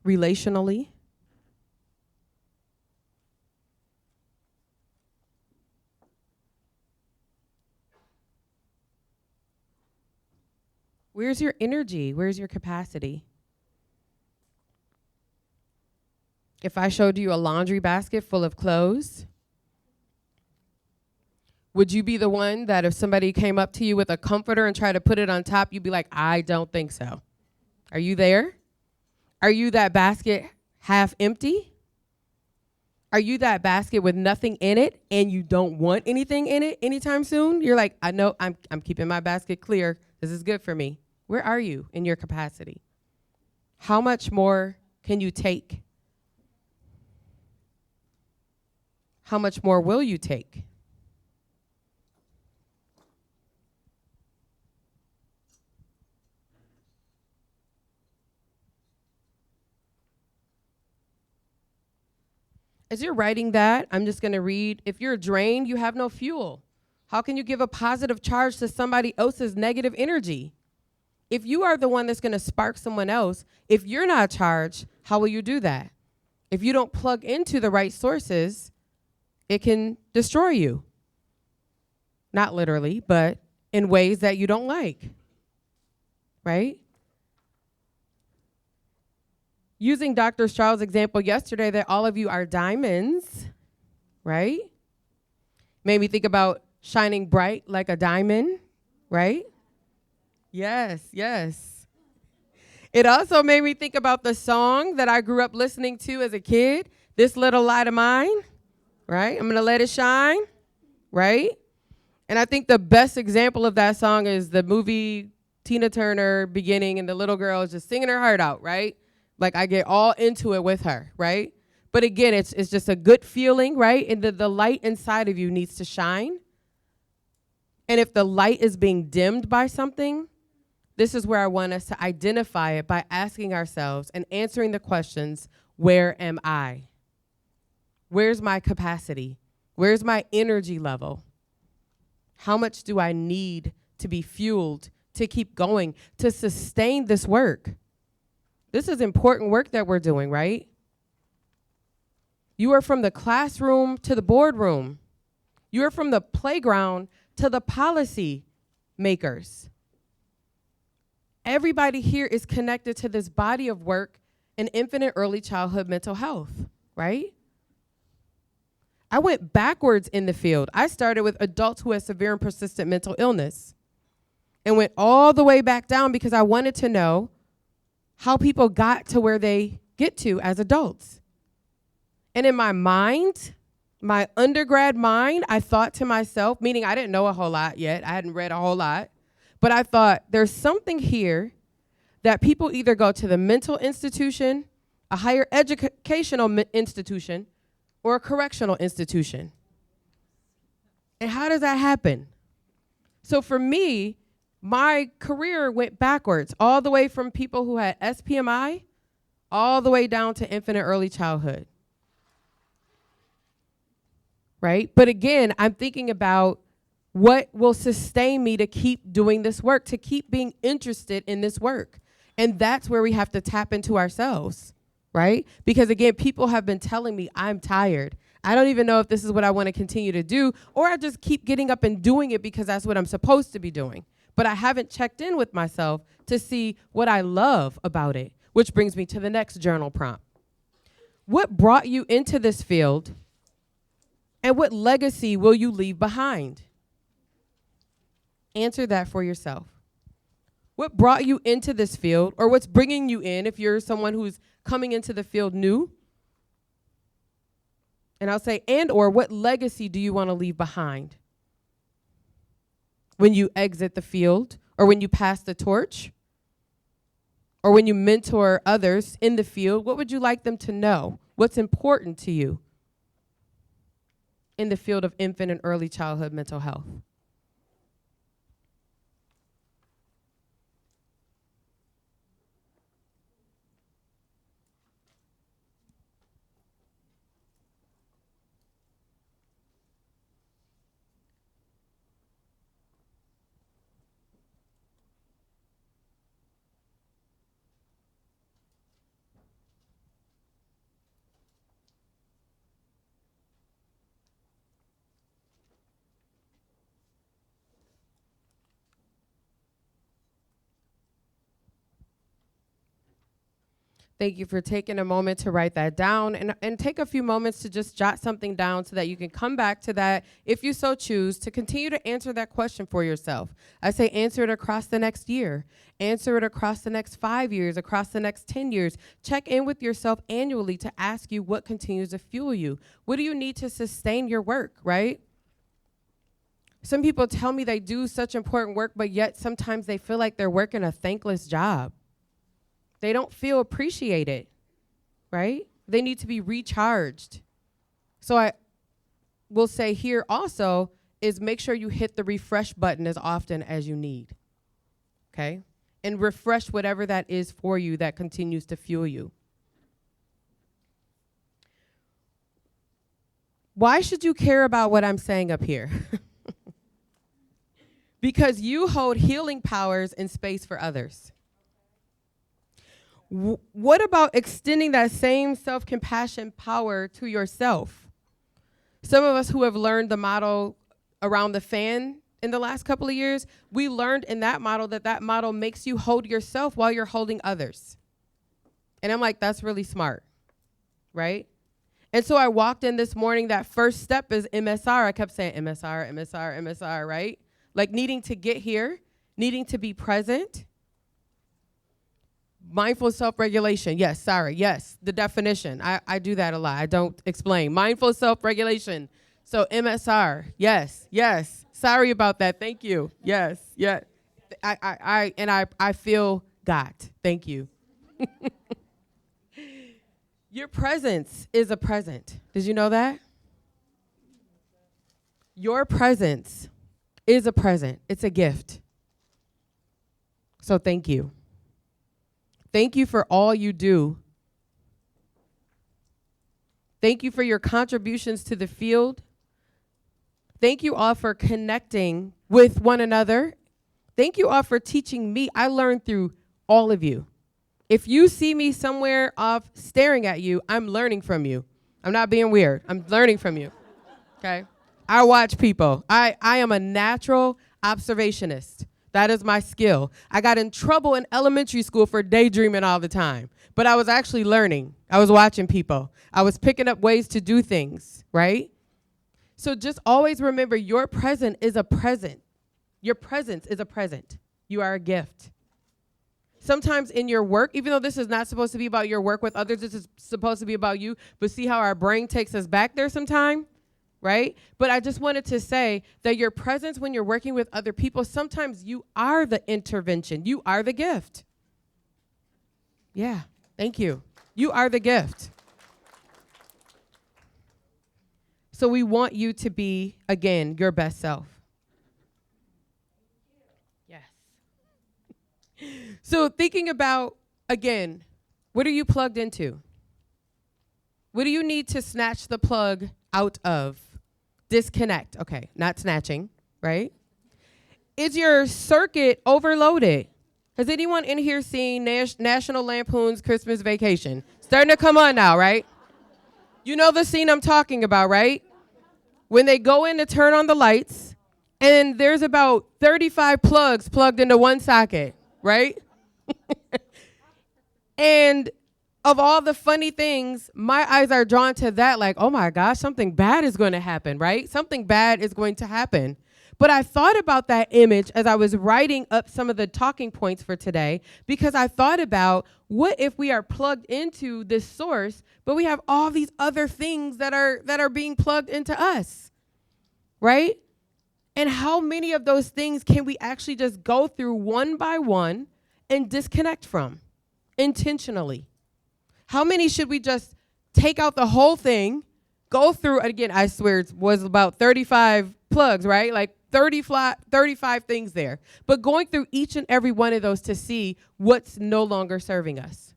relationally. Where's your energy? Where's your capacity? If I showed you a laundry basket full of clothes, would you be the one that if somebody came up to you with a comforter and tried to put it on top, you'd be like, I don't think so? Are you there? Are you that basket half empty? Are you that basket with nothing in it and you don't want anything in it anytime soon? You're like, I know I'm keeping my basket clear. This is good for me. Where are you in your capacity? How much more can you take? How much more will you take? As you're writing that, I'm just going to read, if you're drained, you have no fuel. How can you give a positive charge to somebody else's negative energy? If you are the one that's going to spark someone else, if you're not charged, how will you do that? If you don't plug into the right sources, it can destroy you. Not literally, but in ways that you don't like, right? Using Dr. Stroud's example yesterday that all of you are diamonds, right? Made me think about shining bright like a diamond, right? Yes, yes. It also made me think about the song that I grew up listening to as a kid, This Little Light of Mine, right? I'm going to let it shine, right? And I think the best example of that song is the movie Tina Turner beginning and the little girl is just singing her heart out, right? Like I get all into it with her, right? But again, it's just a good feeling, right? And the light inside of you needs to shine. And if the light is being dimmed by something, this is where I want us to identify it by asking ourselves and answering the questions, where am I? Where's my capacity? Where's my energy level? How much do I need to be fueled to keep going, to sustain this work? This is important work that we're doing, right? You are from the classroom to the boardroom. You are from the playground to the policy makers. Everybody here is connected to this body of work in infant and early childhood mental health, right? I went backwards in the field. I started with adults who had severe and persistent mental illness and went all the way back down because I wanted to know how people got to where they get to as adults. And in my mind, my undergrad mind, I thought to myself, meaning I didn't know a whole lot yet. I hadn't read a whole lot. But I thought there's something here that people either go to the mental institution, a higher educational institution, or a correctional institution. And how does that happen? So for me, my career went backwards, all the way from people who had SPMI, all the way down to infant and early childhood. Right? But again, I'm thinking about what will sustain me to keep doing this work, to keep being interested in this work. And that's where we have to tap into ourselves, right? Because again, people have been telling me I'm tired. I don't even know if this is what I want to continue to do, or I just keep getting up and doing it because that's what I'm supposed to be doing. But I haven't checked in with myself to see what I love about it, which brings me to the next journal prompt. What brought you into this field, and what legacy will you leave behind? Answer that for yourself. What brought you into this field, or what's bringing you in if you're someone who's coming into the field new? And I'll say, and or what legacy do you want to leave behind? When you exit the field, or when you pass the torch, or when you mentor others in the field, what would you like them to know? What's important to you in the field of infant and early childhood mental health? Thank you for taking a moment to write that down, and take a few moments to just jot something down so that you can come back to that if you so choose to continue to answer that question for yourself. I say answer it across the next year, answer it across the next 5 years, across the next 10 years. Check in with yourself annually to ask you what continues to fuel you. What do you need to sustain your work, right? Some people tell me they do such important work, but yet sometimes they feel like they're working a thankless job. They don't feel appreciated, right? They need to be recharged. So I will say here also is make sure you hit the refresh button as often as you need, okay? And refresh whatever that is for you that continues to fuel you. Why should you care about what I'm saying up here? Because you hold healing powers in space for others. What about extending that same self-compassion power to yourself? Some of us who have learned the model around the fan in the last couple of years, we learned in that model that model makes you hold yourself while you're holding others. And I'm like, that's really smart, right? And so I walked in this morning, that first step is MSR. I kept saying MSR, MSR, MSR, right? Like needing to get here, needing to be present. Mindful self-regulation. Yes, the definition. I do that a lot. I don't explain. Mindful self-regulation. So MSR. Yes. Sorry about that. Thank you. Yes. I feel got. Thank you. Your presence is a present. Did you know that? Your presence is a present. It's a gift. So thank you. Thank you for all you do. Thank you for your contributions to the field. Thank you all for connecting with one another. Thank you all for teaching me. I learned through all of you. If you see me somewhere off staring at you, I'm learning from you. I'm not being weird. I'm learning from you. Okay? I watch people. I am a natural observationist. That is my skill. I got in trouble in elementary school for daydreaming all the time, but I was actually learning. I was watching people. I was picking up ways to do things, right? So just always remember your present is a present. Your presence is a present. You are a gift. Sometimes in your work, even though this is not supposed to be about your work with others, this is supposed to be about you, but see how our brain takes us back there sometime, right? But I just wanted to say that your presence when you're working with other people, sometimes you are the intervention. You are the gift. Yeah, thank you. You are the gift. So we want you to be, again, your best self. Yes. So thinking about, again, what are you plugged into? What do you need to snatch the plug out of? Disconnect. Okay, not snatching, right? Is your circuit overloaded? Has anyone in here seen National Lampoon's Christmas Vacation? Starting to come on now, right? You know the scene I'm talking about, right? When they go in to turn on the lights, and there's about 35 plugs plugged into one socket, right? And of all the funny things, my eyes are drawn to that, like, oh my gosh, something bad is going to happen, right? Something bad is going to happen. But I thought about that image as I was writing up some of the talking points for today, because I thought about what if we are plugged into this source, but we have all these other things that are being plugged into us, right? And how many of those things can we actually just go through one by one and disconnect from intentionally? How many should we just take out the whole thing, go through, again, I swear it was about 35 plugs, right? Like 35 things there. But going through each and every one of those to see what's no longer serving us,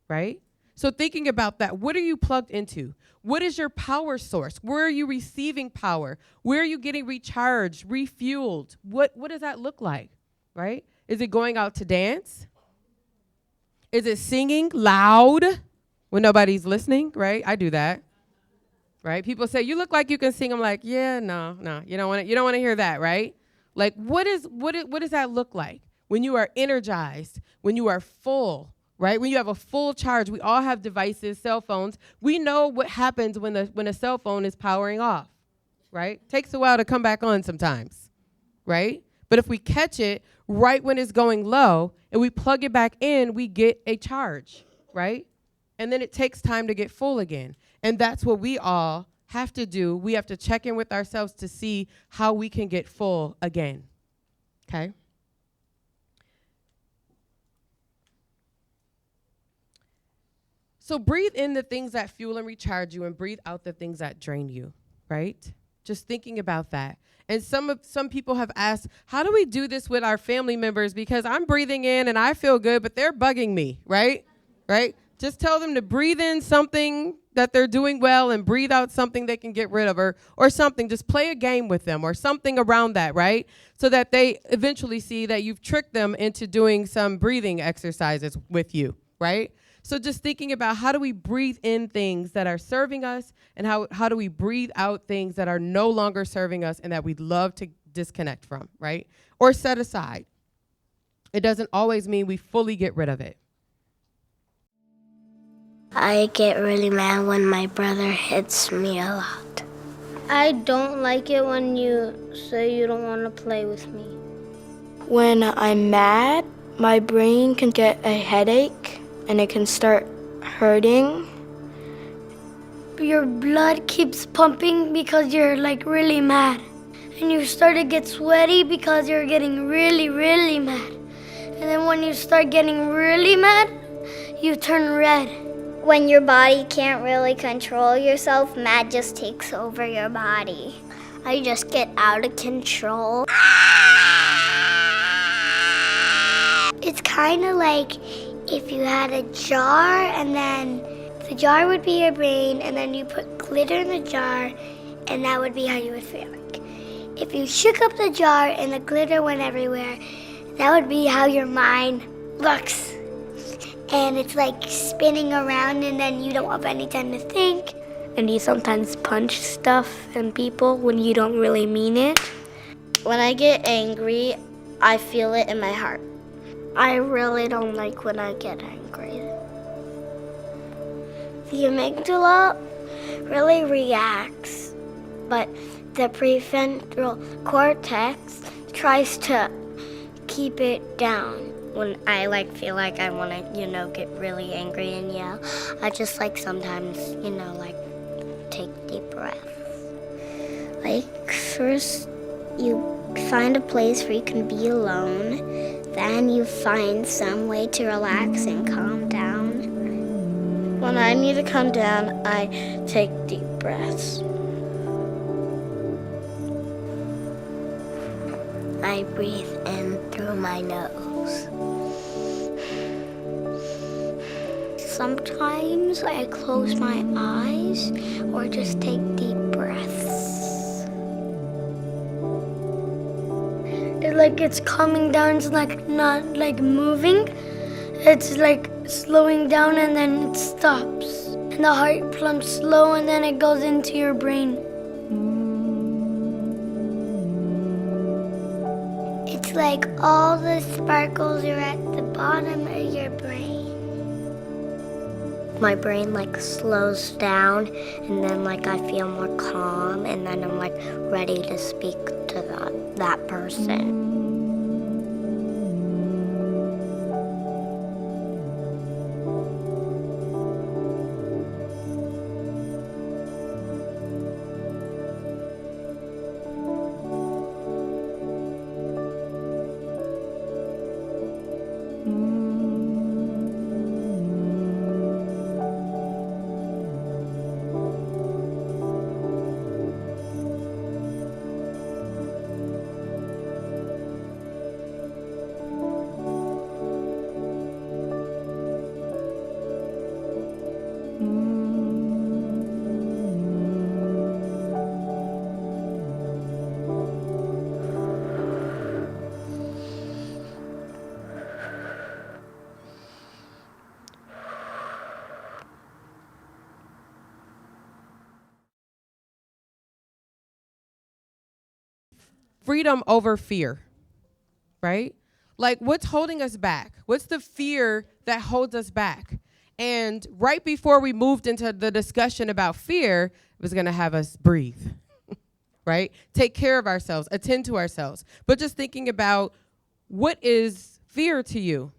right? So thinking about that, what are you plugged into? What is your power source? Where are you receiving power? Where are you getting recharged, refueled? What does that look like, right? Is it going out to dance? Is it singing loud when nobody's listening, right? I do that, right? People say, you look like you can sing. I'm like, yeah, no, you don't want to hear that, right? Like, what does that look like when you are energized, when you are full, right? When you have a full charge? We all have devices, cell phones. We know what happens when a cell phone is powering off, right? Takes a while to come back on sometimes, right? But if we catch it right when it's going low and we plug it back in, we get a charge, right? And then it takes time to get full again. And that's what we all have to do. We have to check in with ourselves to see how we can get full again, okay? So breathe in the things that fuel and recharge you, and breathe out the things that drain you, right? Just thinking about that. And some people have asked, how do we do this with our family members? Because I'm breathing in and I feel good, but they're bugging me, right? Right? Just tell them to breathe in something that they're doing well and breathe out something they can get rid of, or something. Just play a game with them or something around that, right? So that they eventually see that you've tricked them into doing some breathing exercises with you, right? So just thinking about how do we breathe in things that are serving us, and how do we breathe out things that are no longer serving us and that we'd love to disconnect from, right? Or set aside. It doesn't always mean we fully get rid of it. I get really mad when my brother hits me a lot. I don't like it when you say you don't want to play with me. When I'm mad, my brain can get a headache and it can start hurting. Your blood keeps pumping because you're like really mad. And you start to get sweaty because you're getting really, really mad. And then when you start getting really mad, you turn red. when your body can't really control yourself, mad just takes over your body. I just get out of control. It's kind of like if you had a jar and then the jar would be your brain and then you put glitter in the jar and that would be how you would feel like. If you shook up the jar and the glitter went everywhere, that would be how your mind looks. And it's like spinning around and then you don't have any time to think. And you sometimes punch stuff and people when you don't really mean it. When I get angry, I feel it in my heart. I really don't like when I get angry. The amygdala really reacts, but the prefrontal cortex tries to keep it down. When I feel like I want to, get really angry and yell, I just sometimes, take deep breaths. First you find a place where you can be alone, then you find some way to relax and calm down. When I need to calm down, I take deep breaths. I breathe in through my nose. Sometimes I close my eyes or just take deep breaths. It's coming down, it's not moving. It's slowing down and then it stops. And the heart pumps slow and then it goes into your brain. It's like all the sparkles are at the bottom of your brain. My brain slows down and then I feel more calm and then I'm ready to speak to that person. Freedom over fear, right? What's holding us back? What's the fear that holds us back? And right before we moved into the discussion about fear, it was going to have us breathe, right? Take care of ourselves, attend to ourselves. But just thinking about what is fear to you,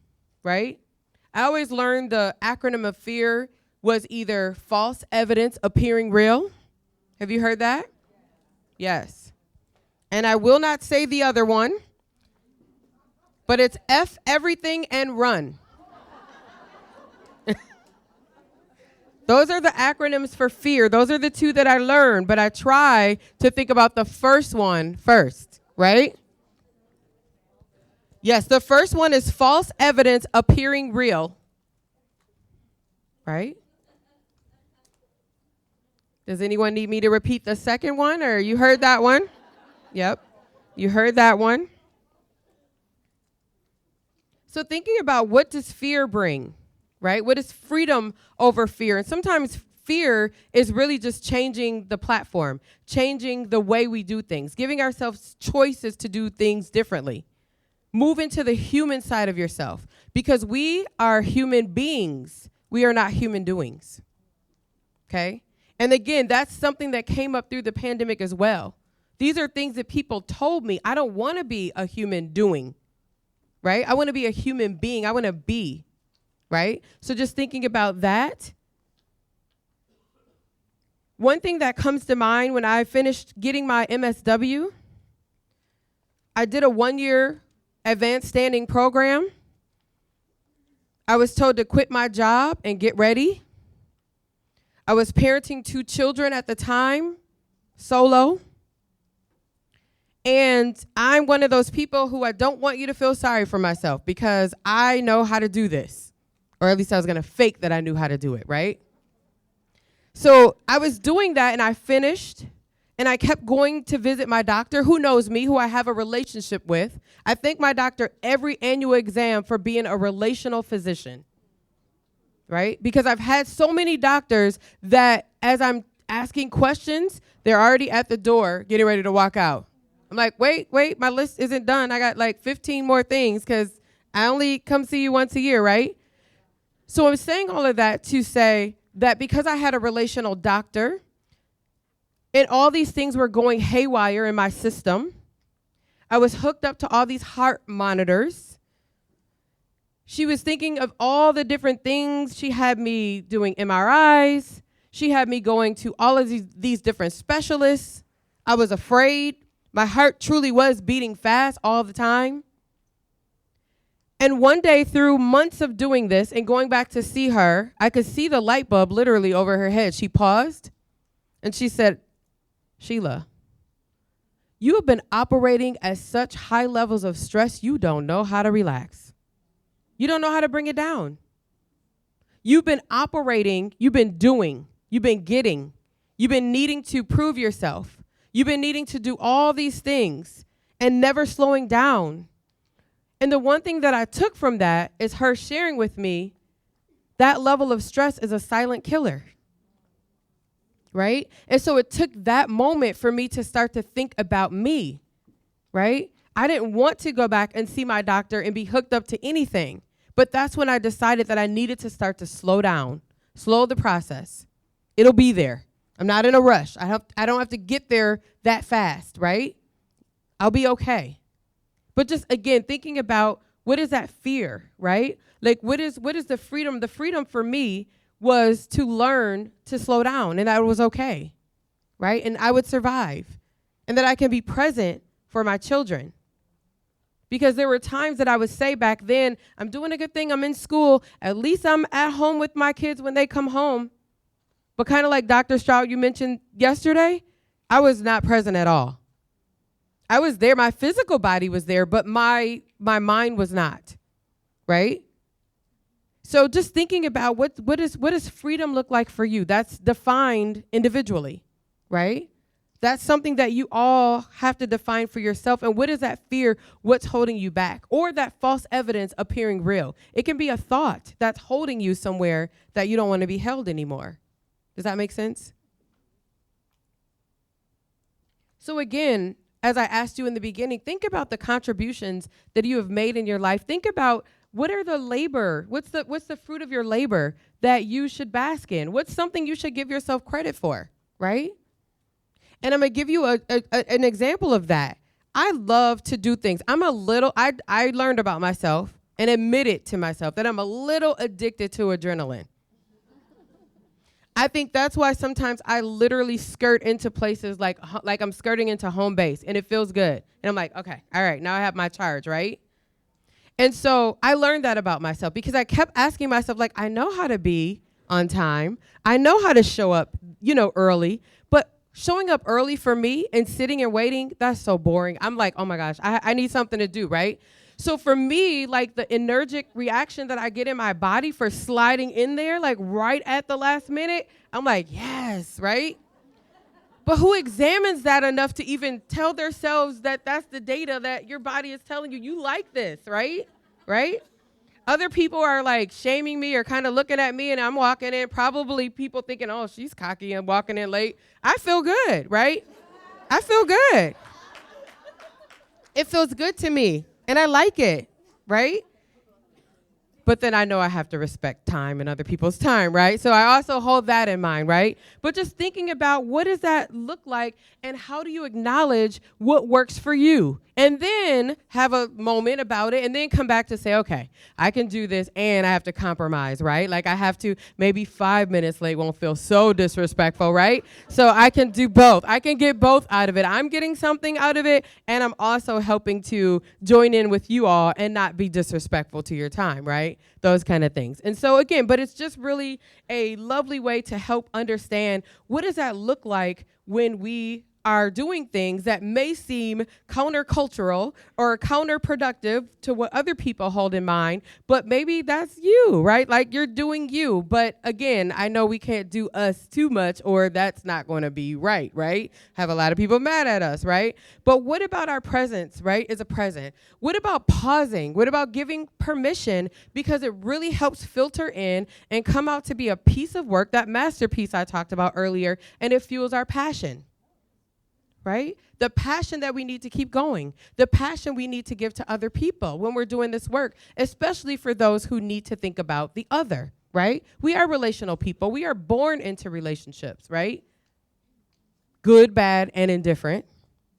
right? I always learned the acronym of fear was either false evidence appearing real. Have you heard that? Yes. And I will not say the other one, but it's F everything and run. Those are the acronyms for fear. Those are the two that I learned, but I try to think about the first one first, right? Yes, the first one is false evidence appearing real, right? Does anyone need me to repeat the second one, or you heard that one? Yep, you heard that one. So thinking about what does fear bring, right? What is freedom over fear? And sometimes fear is really just changing the platform, changing the way we do things, giving ourselves choices to do things differently. Move into the human side of yourself because we are human beings. We are not human doings, okay? And again, that's something that came up through the pandemic as well. These are things that people told me. I don't want to be a human doing, right? I want to be a human being. I want to be, right? So just thinking about that. One thing that comes to mind when I finished getting my MSW, I did a 1-year advanced standing program. I was told to quit my job and get ready. I was parenting 2 children at the time, solo. And I'm one of those people who I don't want you to feel sorry for myself because I know how to do this. Or at least I was going to fake that I knew how to do it, right? So I was doing that and I finished and I kept going to visit my doctor who knows me, who I have a relationship with. I thank my doctor every annual exam for being a relational physician, right? Because I've had so many doctors that as I'm asking questions, they're already at the door getting ready to walk out. I'm like, wait, my list isn't done. I got like 15 more things because I only come see you once a year, right? So I'm saying all of that to say that because I had a relational doctor and all these things were going haywire in my system, I was hooked up to all these heart monitors. She was thinking of all the different things. She had me doing MRIs. She had me going to all of these different specialists. I was afraid. My heart truly was beating fast all the time. And one day, through months of doing this and going back to see her, I could see the light bulb literally over her head. She paused and she said, Sheila, you have been operating at such high levels of stress, you don't know how to relax. You don't know how to bring it down. You've been operating, you've been doing, you've been getting, you've been needing to prove yourself. You've been needing to do all these things and never slowing down. And the one thing that I took from that is her sharing with me that level of stress is a silent killer, right? And so it took that moment for me to start to think about me, right? I didn't want to go back and see my doctor and be hooked up to anything, but that's when I decided that I needed to start to slow down, slow the process. It'll be there. I'm not in a rush. I don't have to get there that fast, right? I'll be okay. But just, again, thinking about what is that fear, right? Like, what is the freedom? The freedom for me was to learn to slow down, and that was okay, right? And I would survive, and that I can be present for my children. Because there were times that I would say back then, I'm doing a good thing, I'm in school, at least I'm at home with my kids when they come home. But kind of like Dr. Stroud, you mentioned yesterday, I was not present at all. I was there, my physical body was there, but my mind was not, right? So just thinking about what does freedom look like for you? That's defined individually, right? That's something that you all have to define for yourself. And what is that fear? What's holding you back? Or that false evidence appearing real? It can be a thought that's holding you somewhere that you don't want to be held anymore. Does that make sense? So again, as I asked you in the beginning, think about the contributions that you have made in your life. Think about what are the labor, what's the fruit of your labor that you should bask in? What's something you should give yourself credit for, right? And I'm going to give you an example of that. I love to do things. I learned about myself and admitted to myself that I'm a little addicted to adrenaline. I think that's why sometimes I literally skirt into places like I'm skirting into home base, and it feels good. And I'm like, okay, all right, now I have my charge, right? And so I learned that about myself because I kept asking myself, like, I know how to be on time. I know how to show up, early. But showing up early for me and sitting and waiting, that's so boring. I'm like, oh my gosh, I need something to do, right? So for me, like the energetic reaction that I get in my body for sliding in there, like right at the last minute, I'm like, yes, right? But who examines that enough to even tell themselves that that's the data that your body is telling you, you like this, right? Right? Other people are like shaming me or kind of looking at me and I'm walking in, probably people thinking, oh, she's cocky and walking in late. I feel good, right? I feel good. It feels good to me. And I like it, right? But then I know I have to respect time and other people's time, right? So I also hold that in mind, right? But just thinking about what does that look like and how do you acknowledge what works for you And then have a moment about it and then come back to say, okay, I can do this and I have to compromise, right? Like I have to, maybe 5 minutes late won't feel so disrespectful, right? So I can do both. I can get both out of it. I'm getting something out of it and I'm also helping to join in with you all and not be disrespectful to your time, right? Those kind of things. And so again, but it's just really a lovely way to help understand what does that look like when we are doing things that may seem countercultural or counterproductive to what other people hold in mind, but maybe that's you, right? Like you're doing you. But again, I know we can't do us too much or that's not going to be right? Have a lot of people mad at us, right? But what about our presence, right, is a present? What about pausing? What about giving permission? Because it really helps filter in and come out to be a piece of work, that masterpiece I talked about earlier, and it fuels our passion. Right? The passion that we need to keep going, the passion we need to give to other people when we're doing this work, especially for those who need to think about the other, right? We are relational people. We are born into relationships, right? Good, bad, and indifferent,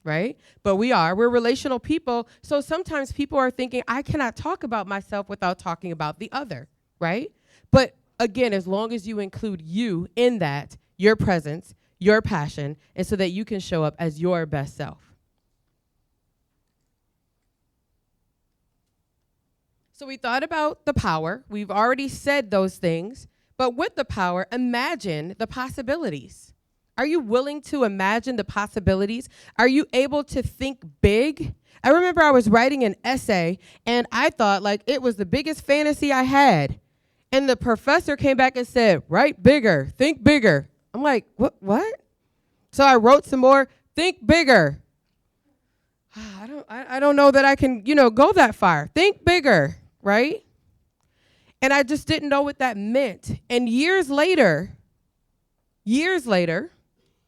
right? But we're relational people. So sometimes people are thinking, I cannot talk about myself without talking about the other, right? But again, as long as you include you in that, your presence, your passion, and so that you can show up as your best self. So we thought about the power. We've already said those things. But with the power, imagine the possibilities. Are you willing to imagine the possibilities? Are you able to think big? I remember I was writing an essay, and I thought like it was the biggest fantasy I had. And the professor came back and said, write bigger, think bigger. I'm like, what? So I wrote some more, think bigger. I don't know that I can, go that far. Think bigger, right? And I just didn't know what that meant. And years later,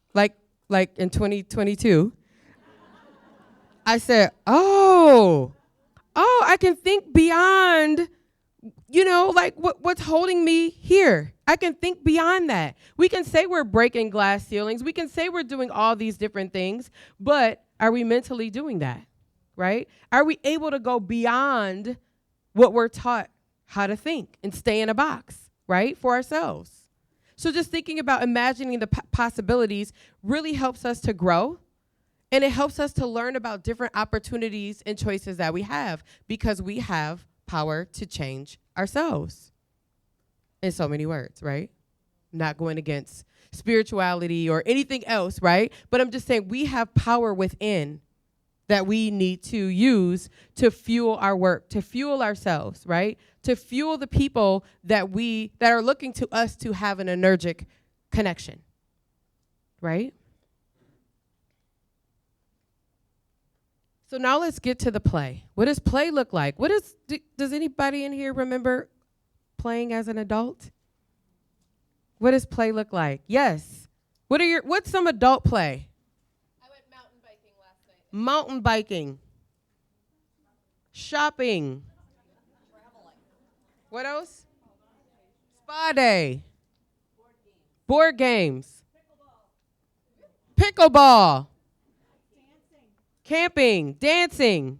like in 2022, I said, oh, I can think beyond, like what's holding me here. I can think beyond that. We can say we're breaking glass ceilings. We can say we're doing all these different things, but are we mentally doing that, right? Are we able to go beyond what we're taught how to think and stay in a box, right, for ourselves? So just thinking about imagining the possibilities really helps us to grow, and it helps us to learn about different opportunities and choices that we have because we have power to change ourselves. In so many words, right? I'm not going against spirituality or anything else, right? But I'm just saying we have power within that we need to use to fuel our work, to fuel ourselves, right? To fuel the people that are looking to us to have an energetic connection, right? So now let's get to the play. What does play look like? Does anybody in here remember playing as an adult? What does play look like? Yes. What's some adult play? I went mountain biking last night. Mountain biking. Shopping. Traveling. What else? Spa day. Board games. Pickleball. Camping. Dancing.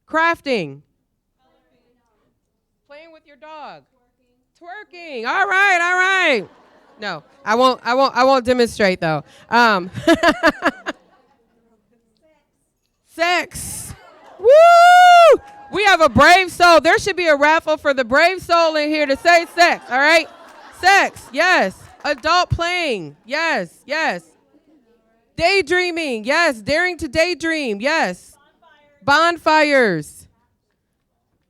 Crafting. Playing with your dog. Twerking. All right. No, I won't demonstrate though. Sex. Woo! We have a brave soul. There should be a raffle for the brave soul in here to say sex. All right. Sex. Yes. Adult playing. Yes. Daydreaming. Yes. Daring to daydream. Yes. Bonfires.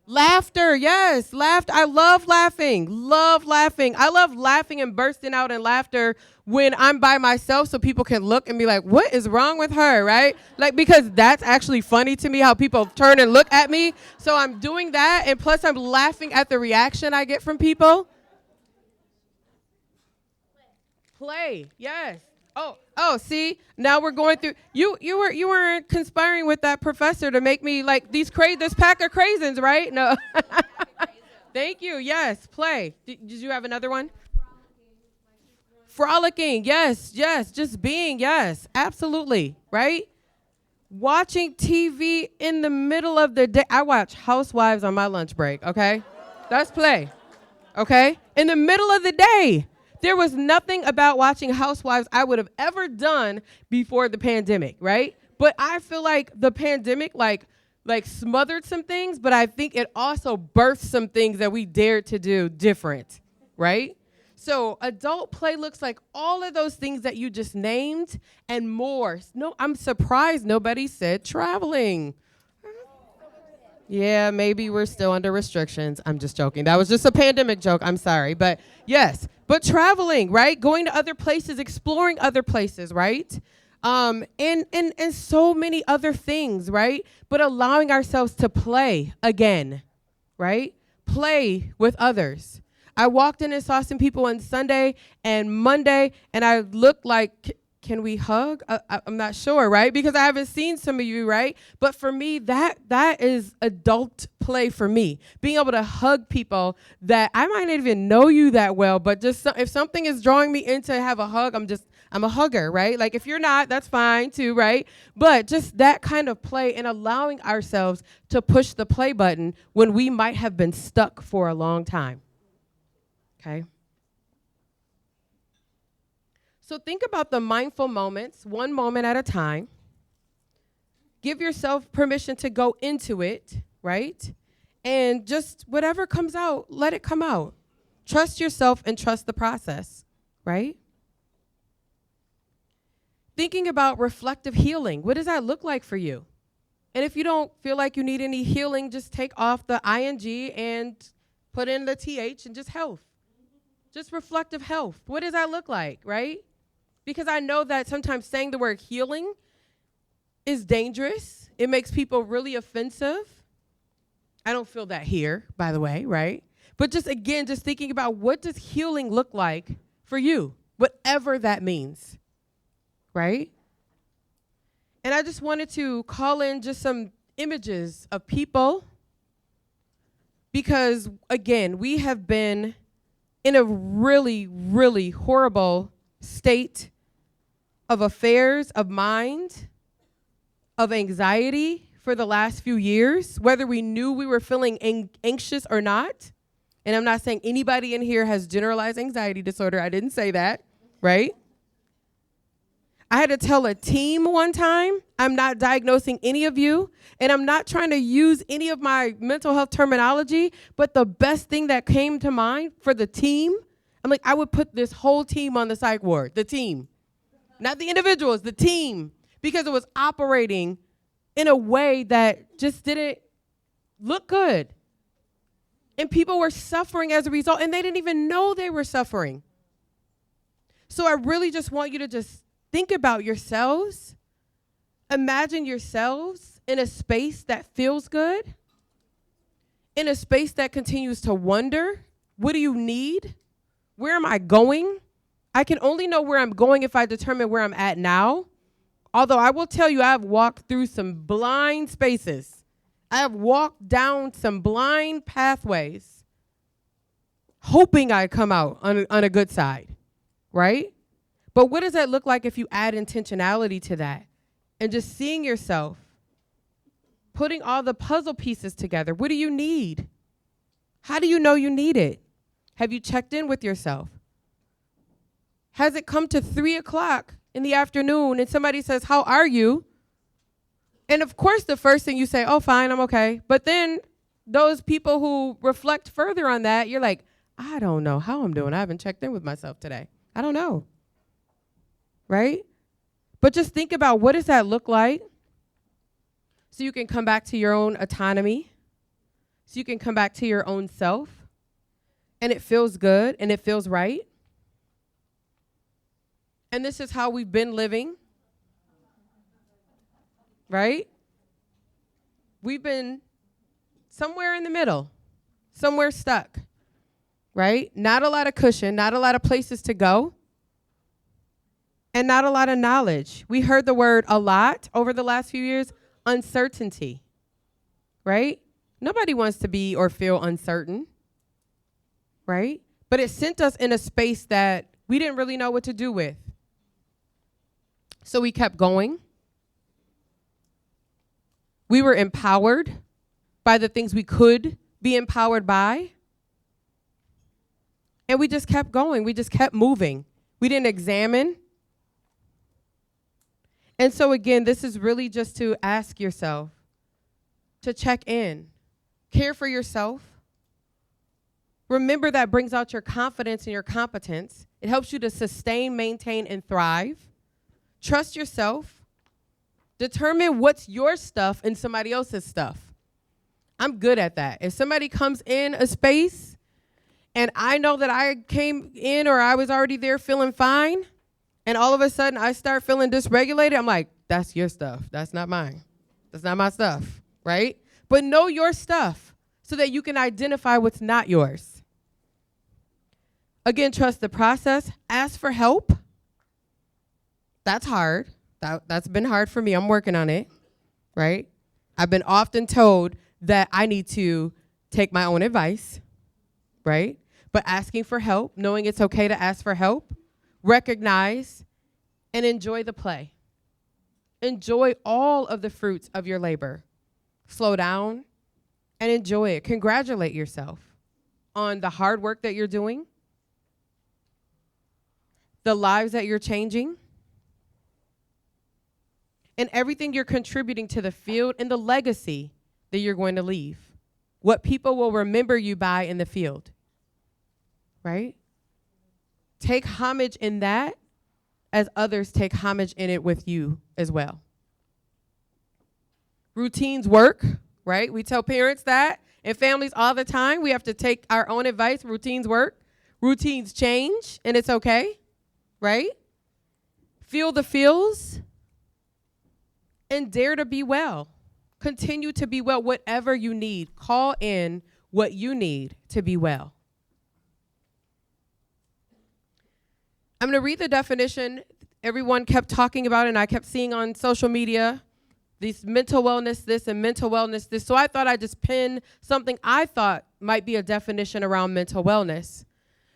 Laughter, yes, I love laughing. I love laughing and bursting out in laughter when I'm by myself so people can look and be like, what is wrong with her, right? Like, because that's actually funny to me how people turn and look at me. So I'm doing that, and plus I'm laughing at the reaction I get from people. Play, yes. Oh, see, now we're going through, you were conspiring with that professor to make me like this pack of craisins, right? No. Thank you, yes, play. Did you have another one? Frolicking, yes, just being, yes, absolutely, right? Watching TV in the middle of the day. I watch Housewives on my lunch break, okay? That's play, okay? In the middle of the day. There was nothing about watching Housewives I would have ever done before the pandemic, right? But I feel like the pandemic like smothered some things, but I think it also birthed some things that we dared to do different, right? So adult play looks like all of those things that you just named and more. No, I'm surprised nobody said traveling. Yeah, maybe we're still under restrictions. I'm just joking. That was just a pandemic joke. I'm sorry. But yes, but traveling, right? Going to other places, exploring other places, right? And so many other things, right? But allowing ourselves to play again, right? Play with others. I walked in and saw some people on Sunday and Monday, and I looked like, can we hug? I'm not sure, right? Because I haven't seen some of you, right? But for me, that is adult play for me. Being able to hug people that I might not even know you that well, but just if something is drawing me in to have a hug, I'm a hugger, right? Like if you're not, that's fine too, right? But just that kind of play and allowing ourselves to push the play button when we might have been stuck for a long time, okay? So think about the mindful moments, one moment at a time. Give yourself permission to go into it, right? And just whatever comes out, let it come out. Trust yourself and trust the process, right? Thinking about reflective healing. What does that look like for you? And if you don't feel like you need any healing, just take off the ing and put in the th and just health. Just reflective health. What does that look like, right? Because I know that sometimes saying the word healing is dangerous. It makes people really offensive. I don't feel that here, by the way, right? But just again, just thinking about what does healing look like for you, whatever that means, right? And I just wanted to call in just some images of people because, again, we have been in a really, really horrible state of affairs, of mind, of anxiety for the last few years, whether we knew we were feeling anxious or not. And I'm not saying anybody in here has generalized anxiety disorder. I didn't say that, right? I had to tell a team one time, I'm not diagnosing any of you, and I'm not trying to use any of my mental health terminology, but the best thing that came to mind for the team, I'm like, I would put this whole team on the psych ward, the team. Not the individuals, the team, because it was operating in a way that just didn't look good. And people were suffering as a result, and they didn't even know they were suffering. So I really just want you to just think about yourselves. Imagine yourselves in a space that feels good, in a space that continues to wonder, what do you need? Where am I going? I can only know where I'm going if I determine where I'm at now. Although I will tell you, I've walked through some blind spaces. I have walked down some blind pathways, hoping I come out on a good side, right? But what does that look like if you add intentionality to that? And just seeing yourself, putting all the puzzle pieces together. What do you need? How do you know you need it? Have you checked in with yourself? Has it come to 3 o'clock in the afternoon and somebody says, how are you? And of course, the first thing you say, oh, fine, I'm okay. But then those people who reflect further on that, you're like, I don't know how I'm doing. I haven't checked in with myself today. I don't know. Right? But just think about what does that look like so you can come back to your own autonomy, so you can come back to your own self, and it feels good and it feels right. And this is how we've been living, right? We've been somewhere in the middle, somewhere stuck, right? Not a lot of cushion, not a lot of places to go, and not a lot of knowledge. We heard the word a lot over the last few years, uncertainty, right? Nobody wants to be or feel uncertain, right? But it sent us in a space that we didn't really know what to do with. So we kept going. We were empowered by the things we could be empowered by. And we just kept going. We just kept moving. We didn't examine. And so again, this is really just to ask yourself, to check in, care for yourself. Remember that brings out your confidence and your competence. It helps you to sustain, maintain, and thrive. Trust yourself. Determine what's your stuff and somebody else's stuff. I'm good at that. If somebody comes in a space and I know that I came in or I was already there feeling fine, and all of a sudden I start feeling dysregulated, I'm like, that's your stuff. That's not mine. That's not my stuff, right? But know your stuff so that you can identify what's not yours. Again, trust the process. Ask for help. That's hard. That's been hard for me. I'm working on it, right? I've been often told that I need to take my own advice, right? But asking for help, knowing it's okay to ask for help, recognize, and enjoy the play. Enjoy all of the fruits of your labor. Slow down and enjoy it. Congratulate yourself on the hard work that you're doing, the lives that you're changing, and everything you're contributing to the field and the legacy that you're going to leave. What people will remember you by in the field, right? Take homage in that as others take homage in it with you as well. Routines work, right? We tell parents that and families all the time. We have to take our own advice. Routines work. Routines change, and it's okay, right? Feel the feels and dare to be well. Continue to be well, whatever you need. Call in what you need to be well. I'm going to read the definition everyone kept talking about and I kept seeing on social media, these mental wellness this and mental wellness this. So I thought I'd just pin something I thought might be a definition around mental wellness.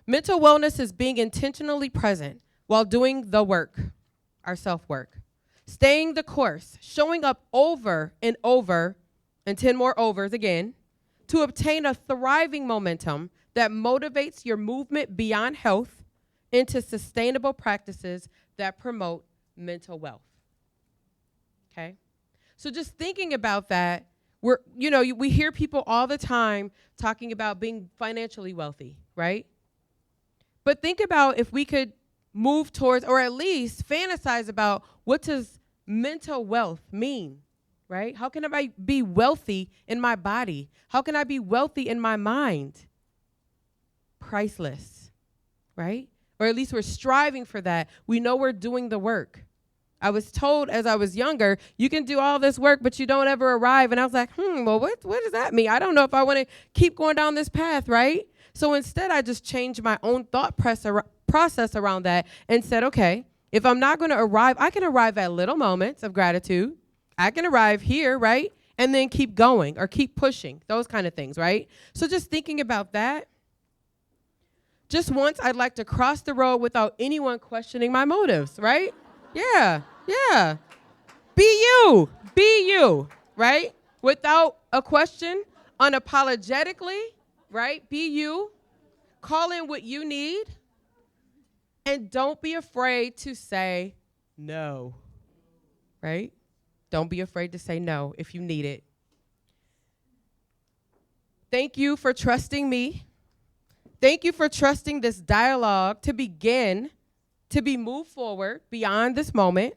Mental wellness is being intentionally present while doing the work, our self-work. Staying the course, showing up over and over, and 10 more overs again, to obtain a thriving momentum that motivates your movement beyond health into sustainable practices that promote mental wealth. Okay? So just thinking about that, we hear people all the time talking about being financially wealthy, right? But think about if we could move towards, or at least fantasize about, what does mental wealth mean, right? How can I be wealthy in my body? How can I be wealthy in my mind? Priceless, right? Or at least we're striving for that. We know we're doing the work. I was told as I was younger, you can do all this work, but you don't ever arrive. And I was like, well, what does that mean? I don't know if I want to keep going down this path, right? So instead, I just changed my own thought process around that and said, okay, if I'm not going to arrive, I can arrive at little moments of gratitude. I can arrive here, right? And then keep going or keep pushing, those kind of things, right? So just thinking about that, just once I'd like to cross the road without anyone questioning my motives, right? Yeah. Be you, right? Without a question, unapologetically, right? Be you. Call in what you need. And don't be afraid to say no, right? Don't be afraid to say no if you need it. Thank you for trusting me. Thank you for trusting this dialogue to begin, to be moved forward beyond this moment.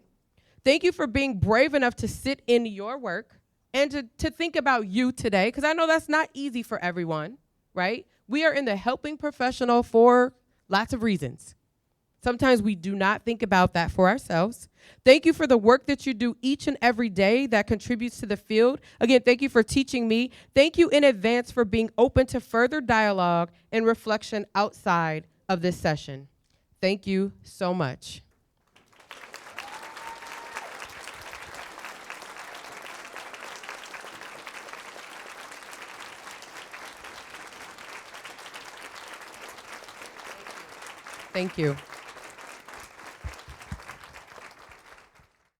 Thank you for being brave enough to sit in your work and to think about you today, because I know that's not easy for everyone, right? We are in the helping professional for lots of reasons. Sometimes we do not think about that for ourselves. Thank you for the work that you do each and every day that contributes to the field. Again, thank you for teaching me. Thank you in advance for being open to further dialogue and reflection outside of this session. Thank you so much. Thank you.